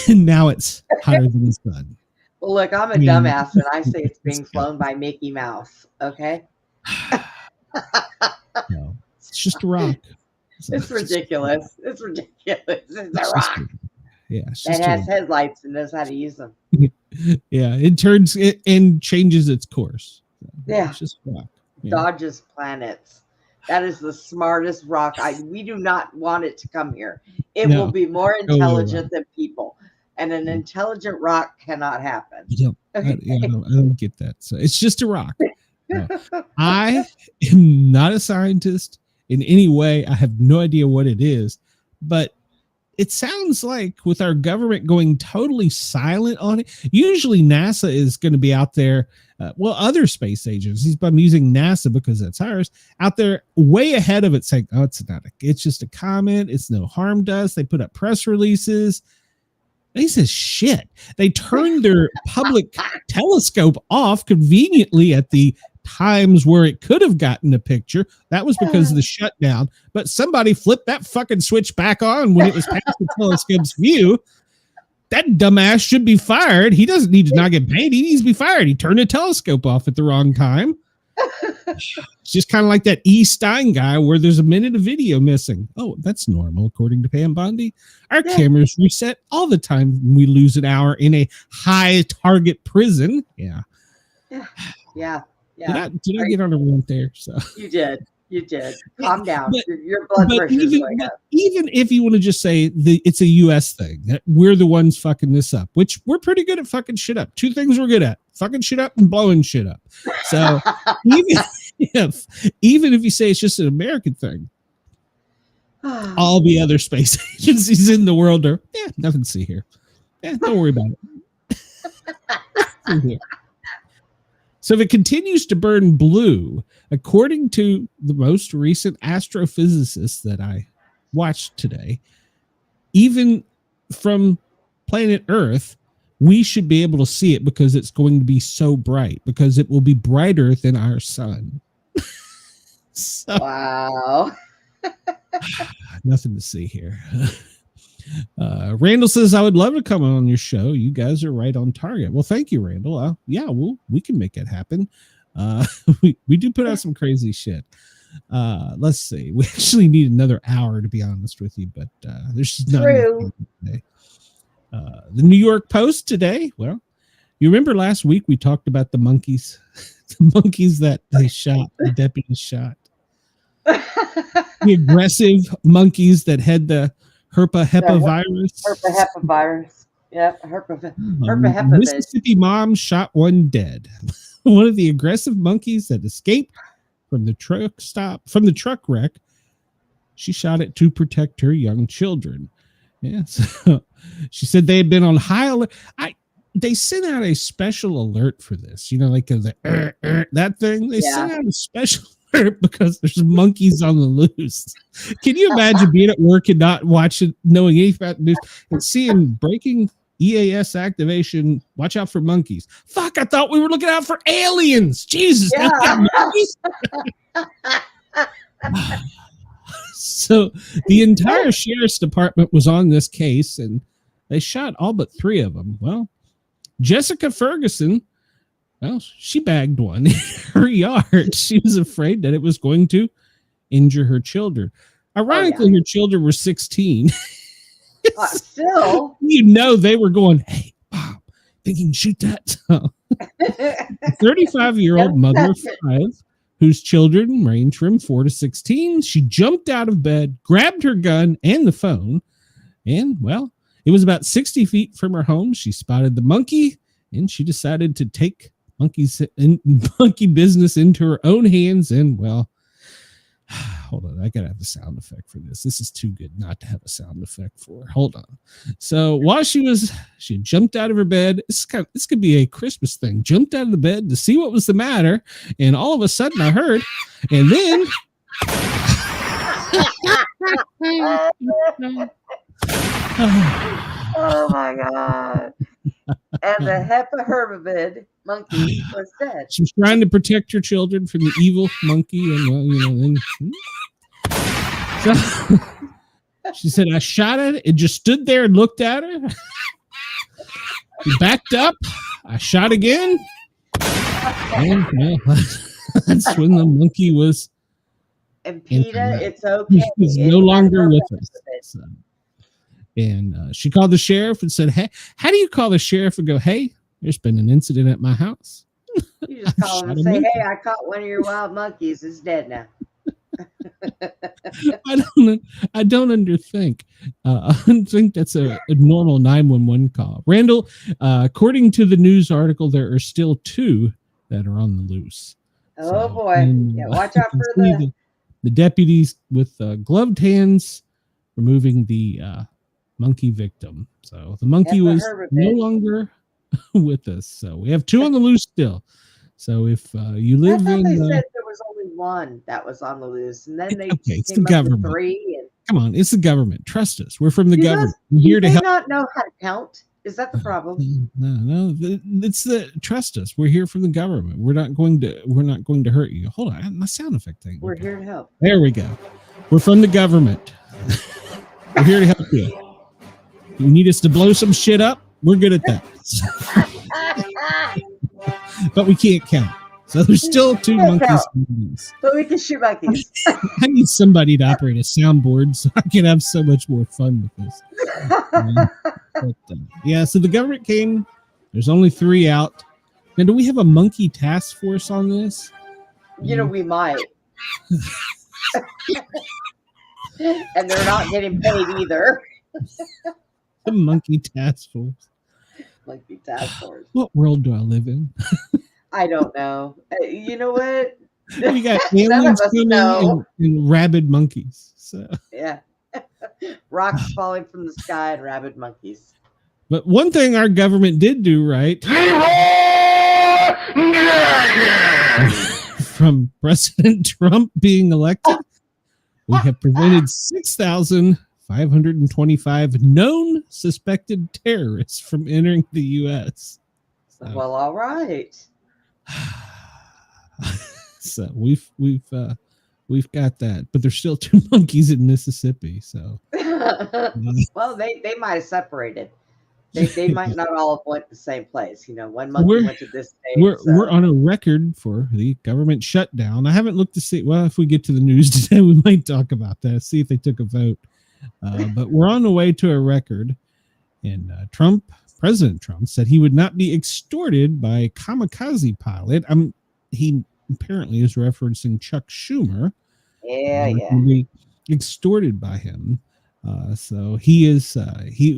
and now it's hotter than the sun. Well, look, I'm a dumbass, and I say it's being flown by Mickey Mouse. Okay. No, it's just a rock. It's ridiculous. It's ridiculous. It's a rock. Yeah, that has headlights and knows how to use them. Yeah, it turns it and changes its course. So, yeah, it's just a rock. Yeah. Dodges planets. That is the smartest rock. We do not want it to come here. It will be more intelligent than people, and an intelligent rock cannot happen. I don't get that. So it's just a rock. No. I am not a scientist in any way. I have no idea what it is, but it sounds like with our government going totally silent on it, usually NASA is going to be out there. Other space agencies, but I'm using NASA because that's ours, out there way ahead of it saying, oh, it's just a comment. It's no harm to us. They put up press releases. They says shit. They turned their public telescope off conveniently at the times where it could have gotten a picture. That was because of the shutdown, but somebody flipped that fucking switch back on when it was past the telescope's view. That dumbass should be fired. He doesn't need to not get paid. He needs to be fired. He turned the telescope off at the wrong time. It's just kind of like that E. Stein guy where there's a minute of video missing. Oh, that's normal, according to Pam Bondi. Our cameras reset all the time when we lose an hour in a high target prison. Yeah. Did I get on a rant there? So you did. Calm down. Your blood pressure is going up. Even if you want to just say it's a U.S. thing, that we're the ones fucking this up, which we're pretty good at fucking shit up. Two things we're good at: fucking shit up and blowing shit up. So even if you say it's just an American thing, all the other space agencies in the world are nothing to see here. Don't worry about it. So if it continues to burn blue, according to the most recent astrophysicist that I watched today, even from planet Earth, we should be able to see it because it's going to be so bright, because it will be brighter than our sun. Wow. Nothing to see here. Randall says, I would love to come on your show. You guys are right on target. Well, thank you, Randall. We can make it happen. We do put out some crazy shit. Let's see. We actually need another hour, to be honest with you, but there's just not enough today. The New York Post today. Well, you remember last week we talked about the monkeys, the monkeys that they shot, the deputies shot. The aggressive monkeys that had the herpa virus. Herpa virus. Yeah, herpa Mississippi mom shot one dead. One of the aggressive monkeys that escaped from the truck wreck. She shot it to protect her young children. Yeah, so she said they had been on high alert. They sent out a special alert for this. You know, like that thing. They sent out a special alert because there's monkeys on the loose. Can you imagine being at work and not watching, knowing anything about the news, and seeing breaking EAS activation? Watch out for monkeys. Fuck! I thought we were looking out for aliens. Jesus. Yeah. So the entire sheriff's department was on this case, and they shot all but 3 of them. Well, Jessica Ferguson, well, she bagged one in her yard. She was afraid that it was going to injure her children. Ironically, her children were 16. Still, they were going, hey, Bob, think you can shoot that? 35-year-old mother of 5 whose children range from 4 to 16. She jumped out of bed, grabbed her gun and the phone, and, well, it was about 60 feet from her home. She spotted the monkey, and she decided to take monkey business into her own hands. And, well, hold on, I gotta have a sound effect for this. This is too good not to have a sound effect for. Hold on. So while she jumped out of her bed. This could be a Christmas thing. Jumped out of the bed to see what was the matter, and all of a sudden I heard, and then Oh my God. And the hepaherbid monkey was dead. she was trying to protect her children from the evil monkey, and, well, then so she said, I shot it. It just stood there and looked at her. He backed up. I shot again. And, well, that's when the monkey was. And PETA, it's okay. He was no longer with us. So. And she called the sheriff and said, hey, how do you call the sheriff and go, hey, there's been an incident at my house? You just call him and say, hey, I caught one of your wild monkeys. It's dead now. I don't underthink. I don't think that's a normal 911 call. Randall, according to the news article, there are still 2 that are on the loose. Oh, So, boy. and, Yeah, watch out for the deputies with gloved hands removing the monkey victim. So the monkey was no longer with us. So we have 2 on the loose still. So if you live I thought in, they said there was only 1 that was on the loose, and then they it's came the up with government. 3. And Come on, it's the government. Trust us. We're from the Do government. those- We're here do to they help. not know how to count? Is that the problem? No. It's the trust us. We're here from the government. We're not going to hurt you. Hold on, my sound effect thing. We're here to help. There we go. We're from the government. We're here to help you. You need us to blow some shit up? We're good at that. But we can't count. So there's still 2 monkeys. But we can shoot monkeys. I need somebody to operate a soundboard so I can have so much more fun with this. Yeah, so the government came. There's only 3 out. Now, do we have a monkey task force on this? You know, we might. And they're not getting paid either. The monkey task force. Monkey task force. What world do I live in? I don't know. You know what? We got None of aliens us coming know. and rabid monkeys. So, Yeah. Rocks falling from the sky and rabid monkeys. but one thing our government did do right, from President Trump being elected, we have prevented 6,525 known suspected terrorists from entering the U.S. So, Well, all right. so we've got that, but there's still 2 monkeys in Mississippi. So Well, they might have separated. They might not all have went to the same place. You know, one monkey went to this state. We're on a record for the government shutdown. I haven't looked to see. Well, if we get to the news today, we might talk about that. See if they took a vote. But we're on the way to a record. And President Trump said he would not be extorted by a kamikaze pilot. He apparently is referencing Chuck Schumer. Yeah. Be extorted by him. So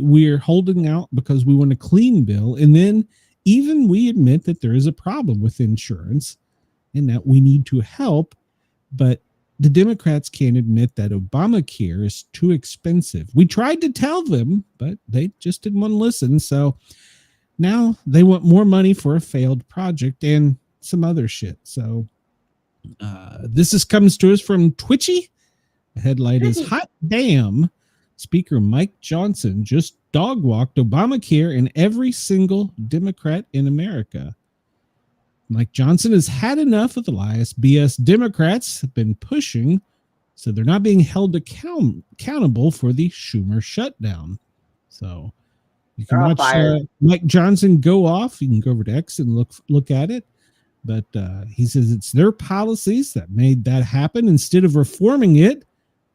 we're holding out because we want a clean bill. And then even we admit that there is a problem with insurance and that we need to help. But the Democrats can't admit that Obamacare is too expensive. We tried to tell them, but they just didn't want to listen. So now they want more money for a failed project and some other shit. So this comes to us from Twitchy. The headline is Hot Damn. Speaker Mike Johnson just dog walked Obamacare and every single Democrat in America. Mike Johnson has had enough of the lies BS Democrats have been pushing, so they're not being held accountable for the Schumer shutdown. So you can watch Mike Johnson go off. You can go over to X and look at it. But he says it's their policies that made that happen. Instead of reforming it,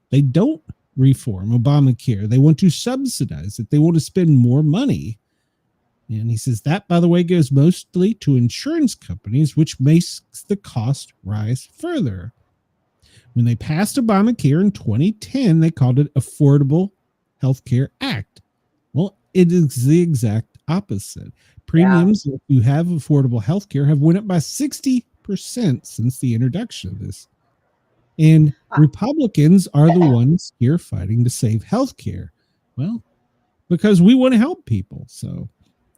they don't reform Obamacare. They want to subsidize it. They want to spend more money. And he says that, by the way, goes mostly to insurance companies, which makes the cost rise further. When they passed Obamacare in 2010, they called it Affordable Health Care Act. Well, it is the exact opposite. Premiums, if you have affordable health care, have went up by 60% since the introduction of this. And Republicans are the ones here fighting to save health care. Well, because we want to help people. So,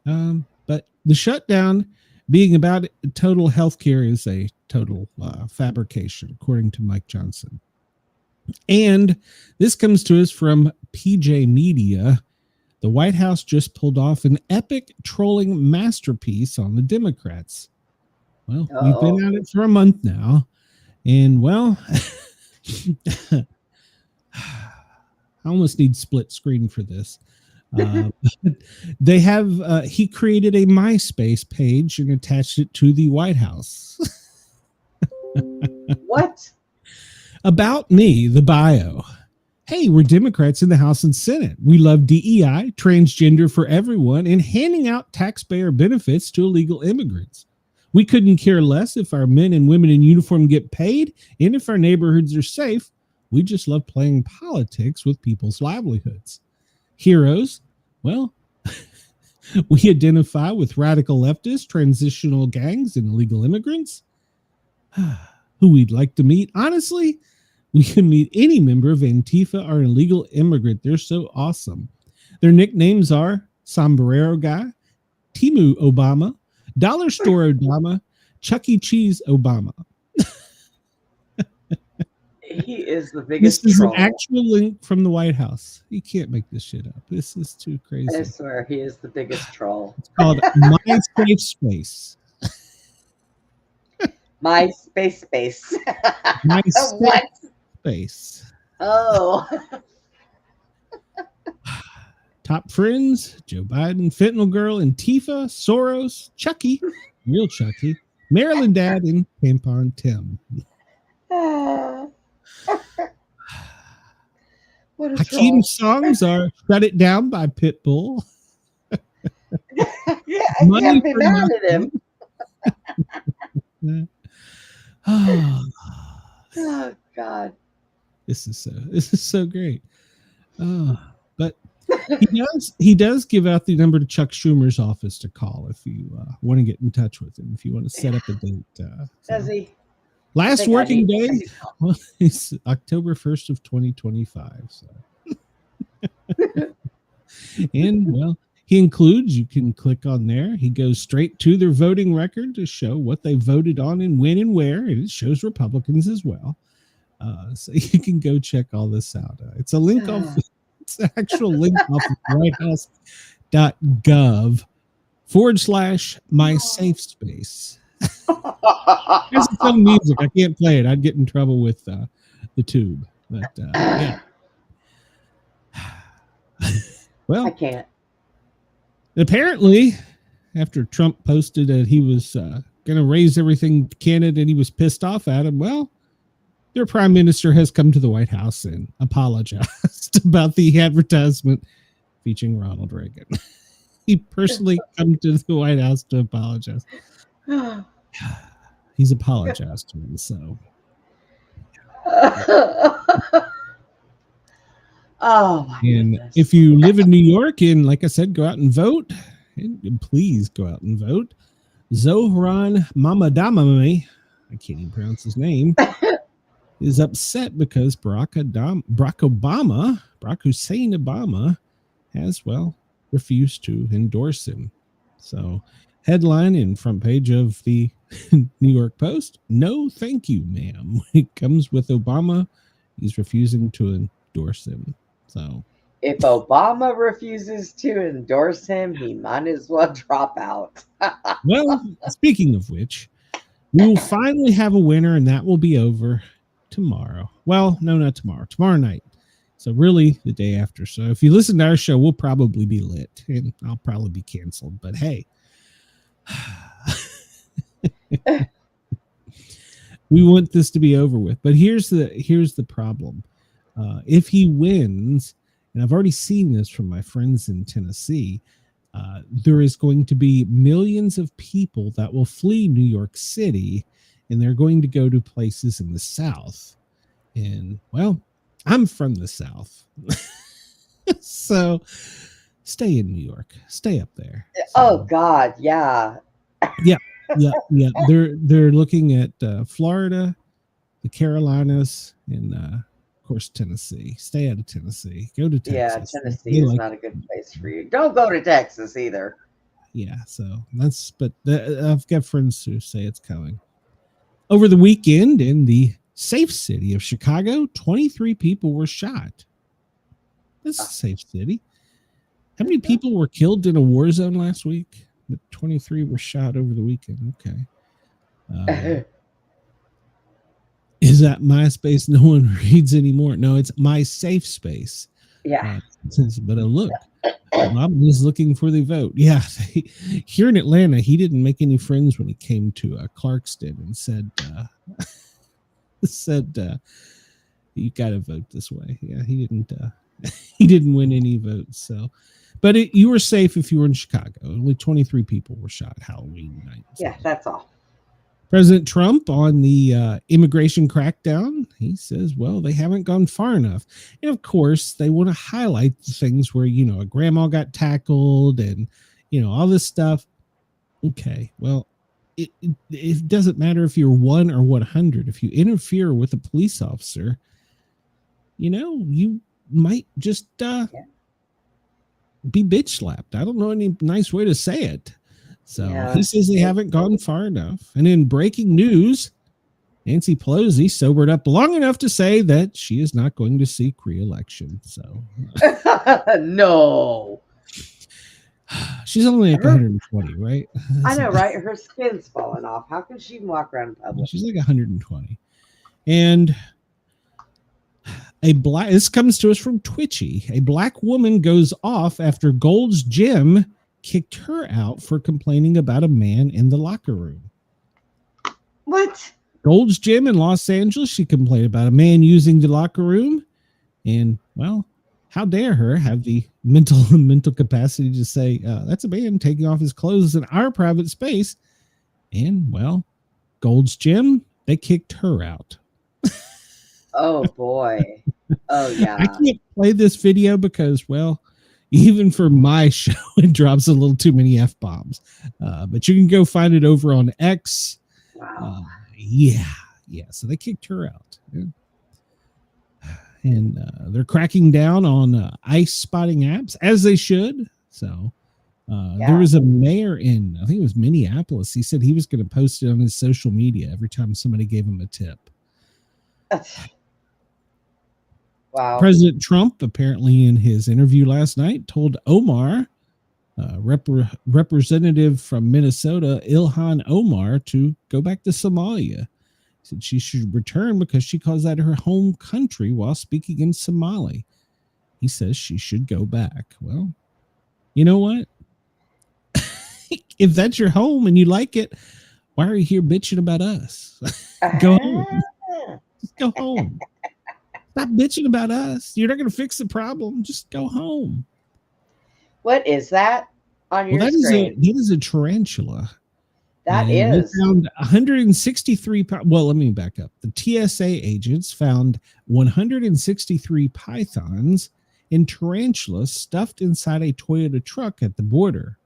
but the shutdown being about total health care is a total fabrication, according to Mike Johnson. And this comes to us from PJ Media. The White House just pulled off an epic trolling masterpiece on the Democrats. Well, we've been at it for a month now. And, well, I almost need split screen for this. They have, he created a MySpace page and attached it to the White House. What? About me, the bio. Hey, we're Democrats in the House and Senate. We love DEI, transgender for everyone, and handing out taxpayer benefits to illegal immigrants. We couldn't care less if our men and women in uniform get paid and if our neighborhoods are safe. We just love playing politics with people's livelihoods. Heroes, well, we identify with radical leftists, transitional gangs, and illegal immigrants. Who we'd like to meet. Honestly, we can meet any member of Antifa or an illegal immigrant. They're so awesome. Their nicknames are Sombrero Guy, Timu Obama, Dollar Store Obama, Chuck E. Cheese Obama. He is the biggest This is troll. an actual link from the White House. You can't make this shit up. This is too crazy. I swear, he is the biggest troll. It's called My Safe Space. My space. My Safe What? Space. Oh. Top friends: Joe Biden, Fentanyl Girl, Antifa, Soros, Chucky, real Chucky, Maryland Dad, and Tampon Tim. What a troll. Hakeem's songs are "Shut It Down" by Pitbull. Yeah, I can't be mad at him. Oh God. This is so great. But he does give out the number to Chuck Schumer's office to call if you want to get in touch with him, if you want to set up a date. Does he? Last working day is October 1st of 2025. So. And well, he includes, you can click on there. He goes straight to their voting record to show what they voted on and when and where. And it shows Republicans as well. So you can go check all this out. It's a link off. It's an actual link off of whitehouse.gov/MySafeSpace. There's its own music. I can't play it. I'd get in trouble with the tube. But yeah. Well, I can't. Apparently, after Trump posted that he was going to raise everything to Canada and he was pissed off at him, well, their prime minister has come to the White House and apologized about the advertisement featuring Ronald Reagan. He personally come to the White House to apologize. He's apologized to him, so. Oh my goodness. If you live in New York and, like I said, go out and vote, and please go out and vote. Zohran Mamdani, I can't even pronounce his name, is upset because Barack Hussein Obama has, well, refused to endorse him. So, headline in front page of the New York Post: "No, thank you, ma'am." It comes with Obama. He's refusing to endorse him. So, if Obama refuses to endorse him, he might as well drop out. well, speaking of which, we will finally have a winner, and that will be over tomorrow. Well, no, not tomorrow. Tomorrow night. So really the day after. So if you listen to our show, we'll probably be lit and I'll probably be canceled. But hey, we want this to be over with. But here's the problem. If he wins, and I've already seen this from my friends in Tennessee, there is going to be millions of people that will flee New York City, and they're going to go to places in the South. And, well, I'm from the South. So stay in New York. Stay up there. So, Oh, God. Yeah. yeah. They're looking at Florida, the Carolinas, and of course Tennessee. Stay out of Tennessee. Go to Texas. Yeah, Tennessee is not a good place for you. Don't go to Texas either. Yeah, so that's. But I've got friends who say it's coming. Over the weekend in the safe city of Chicago, 23 people were shot. That's a safe city. How many people were killed in a war zone last week? 23 were shot over the weekend. Okay. Is that MySpace no one reads anymore? No, it's My Safe Space. Yeah. But look, Bob is looking for the vote. Yeah. Here in Atlanta, he didn't make any friends when he came to Clarkston and said, you got to vote this way. Yeah, he didn't win any votes. So, but you were safe if you were in Chicago. Only 23 people were shot Halloween night. So. Yeah, that's all. President Trump on the immigration crackdown, he says, well, they haven't gone far enough. And of course, they want to highlight the things where, a grandma got tackled and, all this stuff. Okay, well, it doesn't matter if you're 1 or 100. If you interfere with a police officer, you might just be bitch slapped. I don't know any nice way to say it. So he says they haven't gone far enough. And in breaking news, Nancy Pelosi sobered up long enough to say that she is not going to seek re-election. So no. She's only like 120, right? I know, right? Her skin's falling off. How can she walk around in public? She's like 120. And this comes to us from Twitchy. A black woman goes off after Gold's Gym kicked her out for complaining about a man in the locker room. What? Gold's Gym in Los Angeles, she complained about a man using the locker room. And, well, how dare her have the mental capacity to say, that's a man taking off his clothes in our private space. And, well, Gold's Gym, they kicked her out. Oh, boy. Oh, yeah. I can't play this video because, well, even for my show, it drops a little too many F-bombs. But you can go find it over on X. Wow. Yeah. So they kicked her out. Yeah. And they're cracking down on ice spotting apps, as they should. So there was a mayor in, I think it was Minneapolis. He said he was going to post it on his social media every time somebody gave him a tip. Wow. President Trump, apparently in his interview last night, told Omar, representative from Minnesota, Ilhan Omar, to go back to Somalia. He said she should return because she calls that her home country while speaking in Somali. He says she should go back. Well, you know what? If that's your home and you like it, why are you here bitching about us? Go home. Just go home. Stop bitching about us. You're not going to fix the problem. Just go home. What is that on your screen? That is a tarantula. That and is. They found 163. Well, let me back up. The TSA agents found 163 pythons and tarantulas stuffed inside a Toyota truck at the border.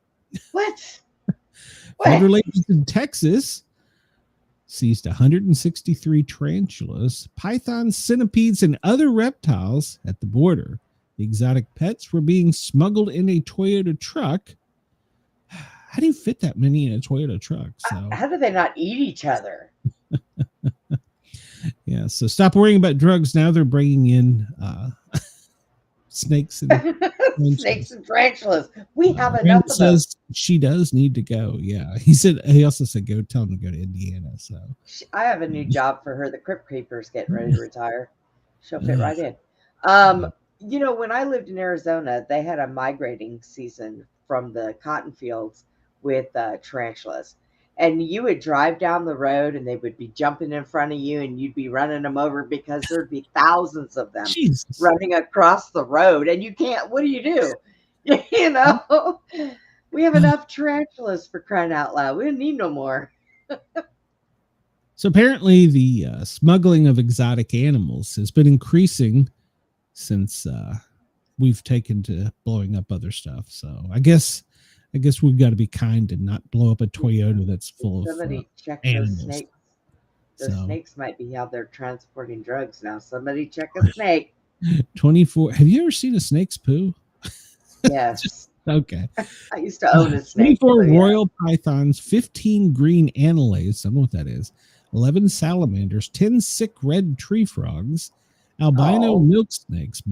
What? Federal agents in Texas seized 163 tarantulas, pythons, centipedes, and other reptiles at the border. The exotic pets were being smuggled in a Toyota truck. How do you fit that many in a Toyota truck? So how do they not eat each other? Yeah, so stop worrying about drugs. Now they're bringing in snakes and snakes and tarantulas. We have enough Brandon of says she does need to go. Yeah, he also said go tell him to go to Indiana. So I have a new job for her. The Crypt Keeper's getting ready to retire. She'll fit right in. When I lived in Arizona, they had a migrating season from the cotton fields with tarantulas. And you would drive down the road and they would be jumping in front of you and you'd be running them over because there'd be thousands of them running across the road. And you can't, what do? We have enough tarantulas for crying out loud. We don't need no more. So apparently the smuggling of exotic animals has been increasing since we've taken to blowing up other stuff. So I guess we've got to be kind and not blow up a Toyota that's full Somebody of check animals. those snakes. Those So snakes might be how they're transporting drugs now. Somebody check a snake. 24. Have you ever seen a snake's poo? Yes. Okay. I used to own a snake. 24 so yeah. royal pythons, 15 green anolays, I don't know what that is, 11 salamanders, 10 sick red tree frogs, albino Oh. milk snakes,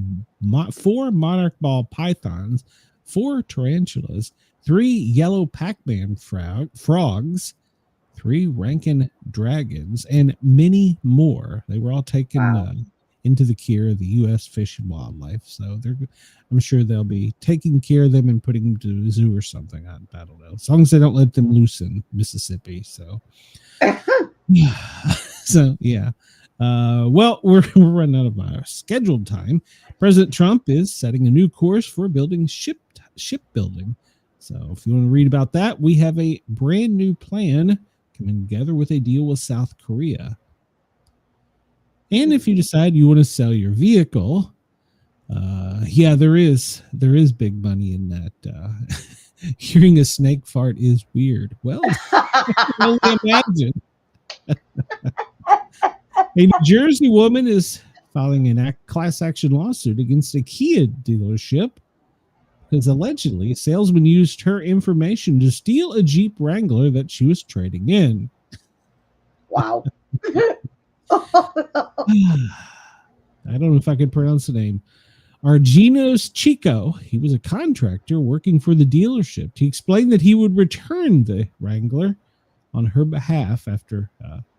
4 monarch ball pythons, 4 tarantulas, 3 yellow Pac-Man frogs, 3 Rankin dragons, and many more. They were all taken Wow. into the care of the U.S. Fish and Wildlife. So I'm sure they'll be taking care of them and putting them to the zoo or something. I don't know. As long as they don't let them loose in Mississippi. So, yeah. Well, we're running out of our scheduled time. President Trump is setting a new course for building shipbuilding. So if you want to read about that, we have a brand new plan coming together with a deal with South Korea. And if you decide you want to sell your vehicle, yeah, there is big money in that. Hearing a snake fart is weird. Well, I can only imagine. A New Jersey woman is filing a class action lawsuit against a Kia dealership because allegedly a salesman used her information to steal a Jeep Wrangler that she was trading in. Wow. I don't know if I could pronounce the name. Arginos Chico, he was a contractor working for the dealership. He explained that he would return the Wrangler on her behalf after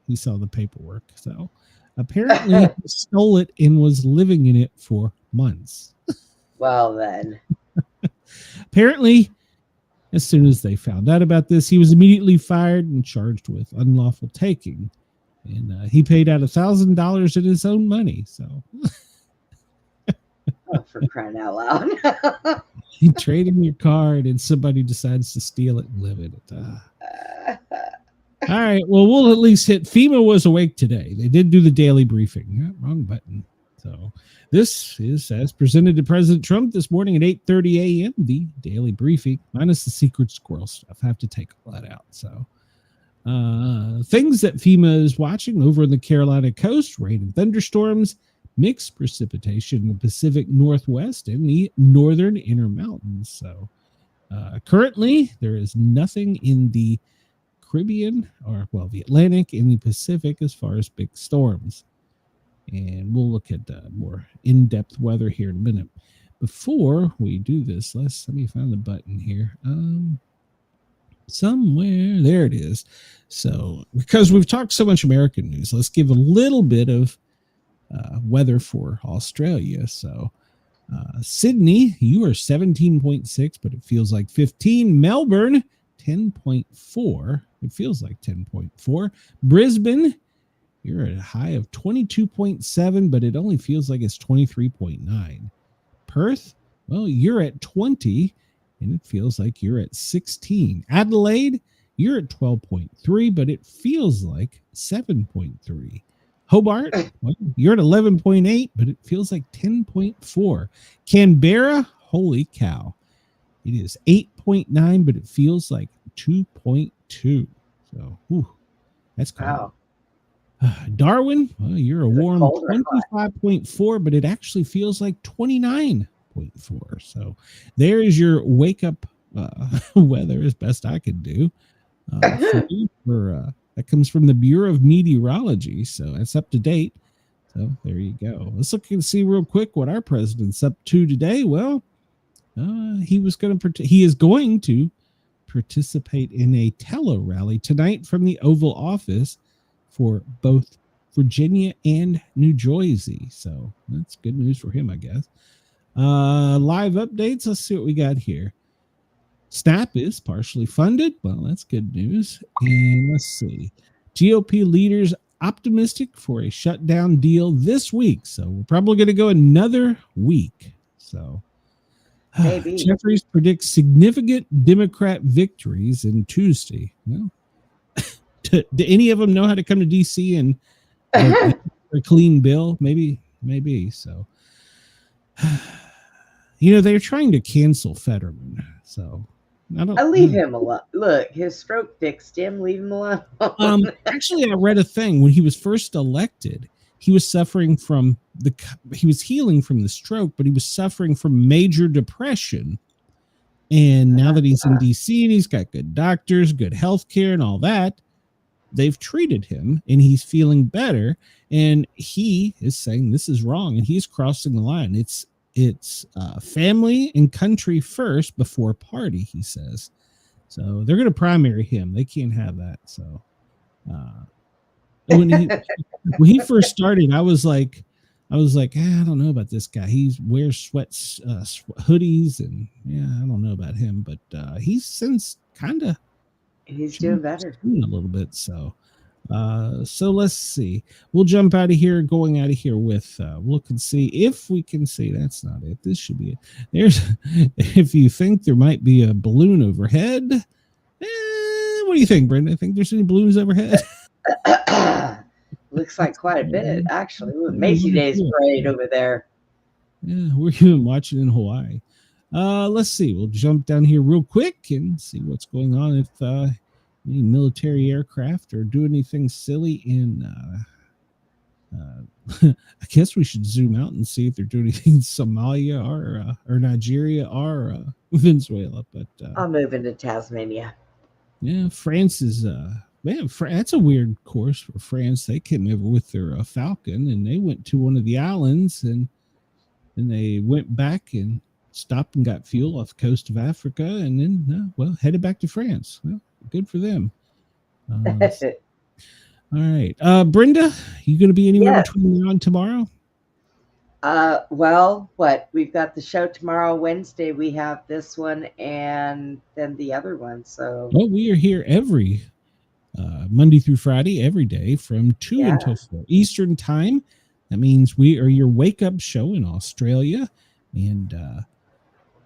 he saw the paperwork. So apparently he stole it and was living in it for months. Well, then. Apparently, as soon as they found out about this, he was immediately fired and charged with unlawful taking. And he paid out $1,000 in his own money. So, Oh, for crying out loud. you trade in your car and then somebody decides to steal it and live in it. All right. Well, we'll at least hit FEMA was awake today. They did do the daily briefing. Wrong button. So this is as presented to President Trump this morning at 8:30 a.m. The daily briefing, minus the secret squirrel stuff. I have to take all that out. So things that FEMA is watching over in the Carolina coast: rain and thunderstorms, mixed precipitation in the Pacific Northwest and the northern Intermountains. So currently there is nothing in the Caribbean the Atlantic and the Pacific as far as big storms. And we'll look at more in-depth weather here in a minute. Before we do this, let me find the button here. Somewhere there it is. So because we've talked so much American news, let's give a little bit of weather for Australia. So Sydney, you are 17.6, but it feels like 15. Melbourne, 10.4. It feels like 10.4. Brisbane, you're at a high of 22.7, but it only feels like it's 23.9. Perth, well, you're at 20, and it feels like you're at 16. Adelaide, you're at 12.3, but it feels like 7.3. Hobart, well, you're at 11.8, but it feels like 10.4. Canberra, holy cow, it is 8.9, but it feels like 2.2. So, that's cold. Wow. Darwin, well, you're a warm cold or hot? 25.4, but it actually feels like 29.4. So there is your wake up weather as best I could do. That comes from the Bureau of Meteorology, so that's up to date. So there you go. Let's look and see real quick what our president's up to today. Well, he is going to participate in a tele rally tonight from the Oval Office for both Virginia and New Jersey. So that's good news for him, I guess. Live updates. Let's see what we got here. SNAP is partially funded. Well, that's good news. And let's see. GOP leaders optimistic for a shutdown deal this week. So we're probably going to go another week. So Maybe. Jeffries predicts significant Democrat victories in Tuesday. Well, do any of them know how to come to D.C. and a clean bill? Maybe. So, they're trying to cancel Fetterman. So I leave him alone. Look, his stroke fixed him. Leave him alone. Actually, I read a thing when he was first elected. He was suffering from he was healing from the stroke, but he was suffering from major depression. And now that he's in DC and he's got good doctors, good health care and all that, they've treated him and he's feeling better. And he is saying this is wrong and he's crossing the line. It's family and country first before party, he says. So they're going to primary him. They can't have that. So when he first started, I was like, I don't know about this guy. He wears sweats, hoodies, and I don't know about him. But he's since he's doing better a little bit. So let's see. We'll jump out of here. Going out of here with look and see if we can see. That's not it. This should be it. There's if you think there might be a balloon overhead. What do you think, Brenda? I think there's any balloons overhead. Looks like quite a bit, actually. Macy Day's parade over there. Yeah, we're even watching in Hawaii. Let's see. We'll jump down here real quick and see what's going on. If any military aircraft or do anything silly in I guess we should zoom out and see if they're doing anything in Somalia or Nigeria or Venezuela. But I'll move into Tasmania. Yeah, France is that's a weird course for France. They came over with their Falcon and they went to one of the islands and they went back and stopped and got fuel off the coast of Africa and then headed back to France. Well, good for them. All right, Brenda, you going to be anywhere between now and tomorrow? Well, we've got the show tomorrow, Wednesday. We have this one and then the other one. So we are here every Monday through Friday, every day from 2 until 4 Eastern time. That means we are your wake up show in Australia. And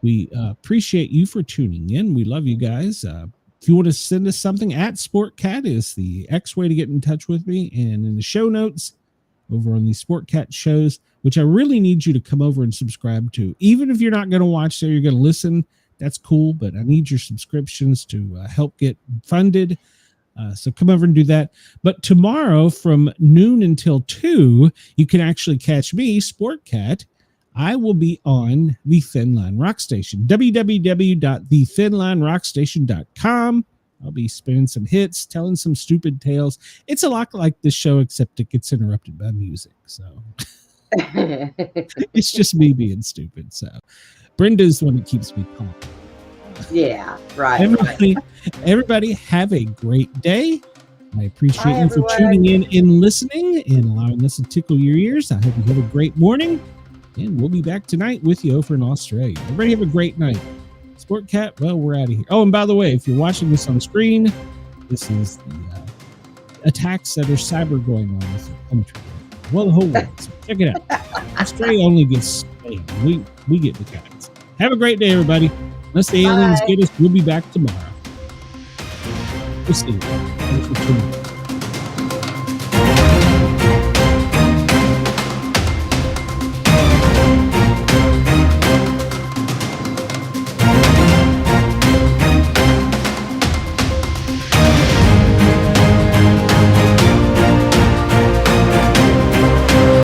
we appreciate you for tuning in. We love you guys. If you want to send us something, at Sportcat is the X way to get in touch with me. And in the show notes over on the Sportcat shows, which I really need you to come over and subscribe to. Even if you're not going to watch there, you're going to listen. That's cool. But I need your subscriptions to help get funded. So come over and do that. But tomorrow from noon until 2, you can actually catch me, Sportcat. I will be on the Thin Line Rock Station, www.thethinlinerockstation.com. I'll be spinning some hits, telling some stupid tales. It's a lot like this show, except it gets interrupted by music. So it's just me being stupid. So Brenda's the one that keeps me pumped. Yeah, right. Everybody have a great day. I appreciate you for tuning in and listening and allowing us to tickle your ears. I hope you have a great morning. And we'll be back tonight with you over in Australia. Everybody have a great night. Sportcat, well, we're out of here. Oh, and by the way, if you're watching this on screen, this is the attacks that are cyber going on with the country. Well, the whole world. So check it out. Australia only gets Spain. We get the guys. Have a great day, everybody. Unless the aliens get us, we'll be back tomorrow. We'll see you. Thanks for tuning in.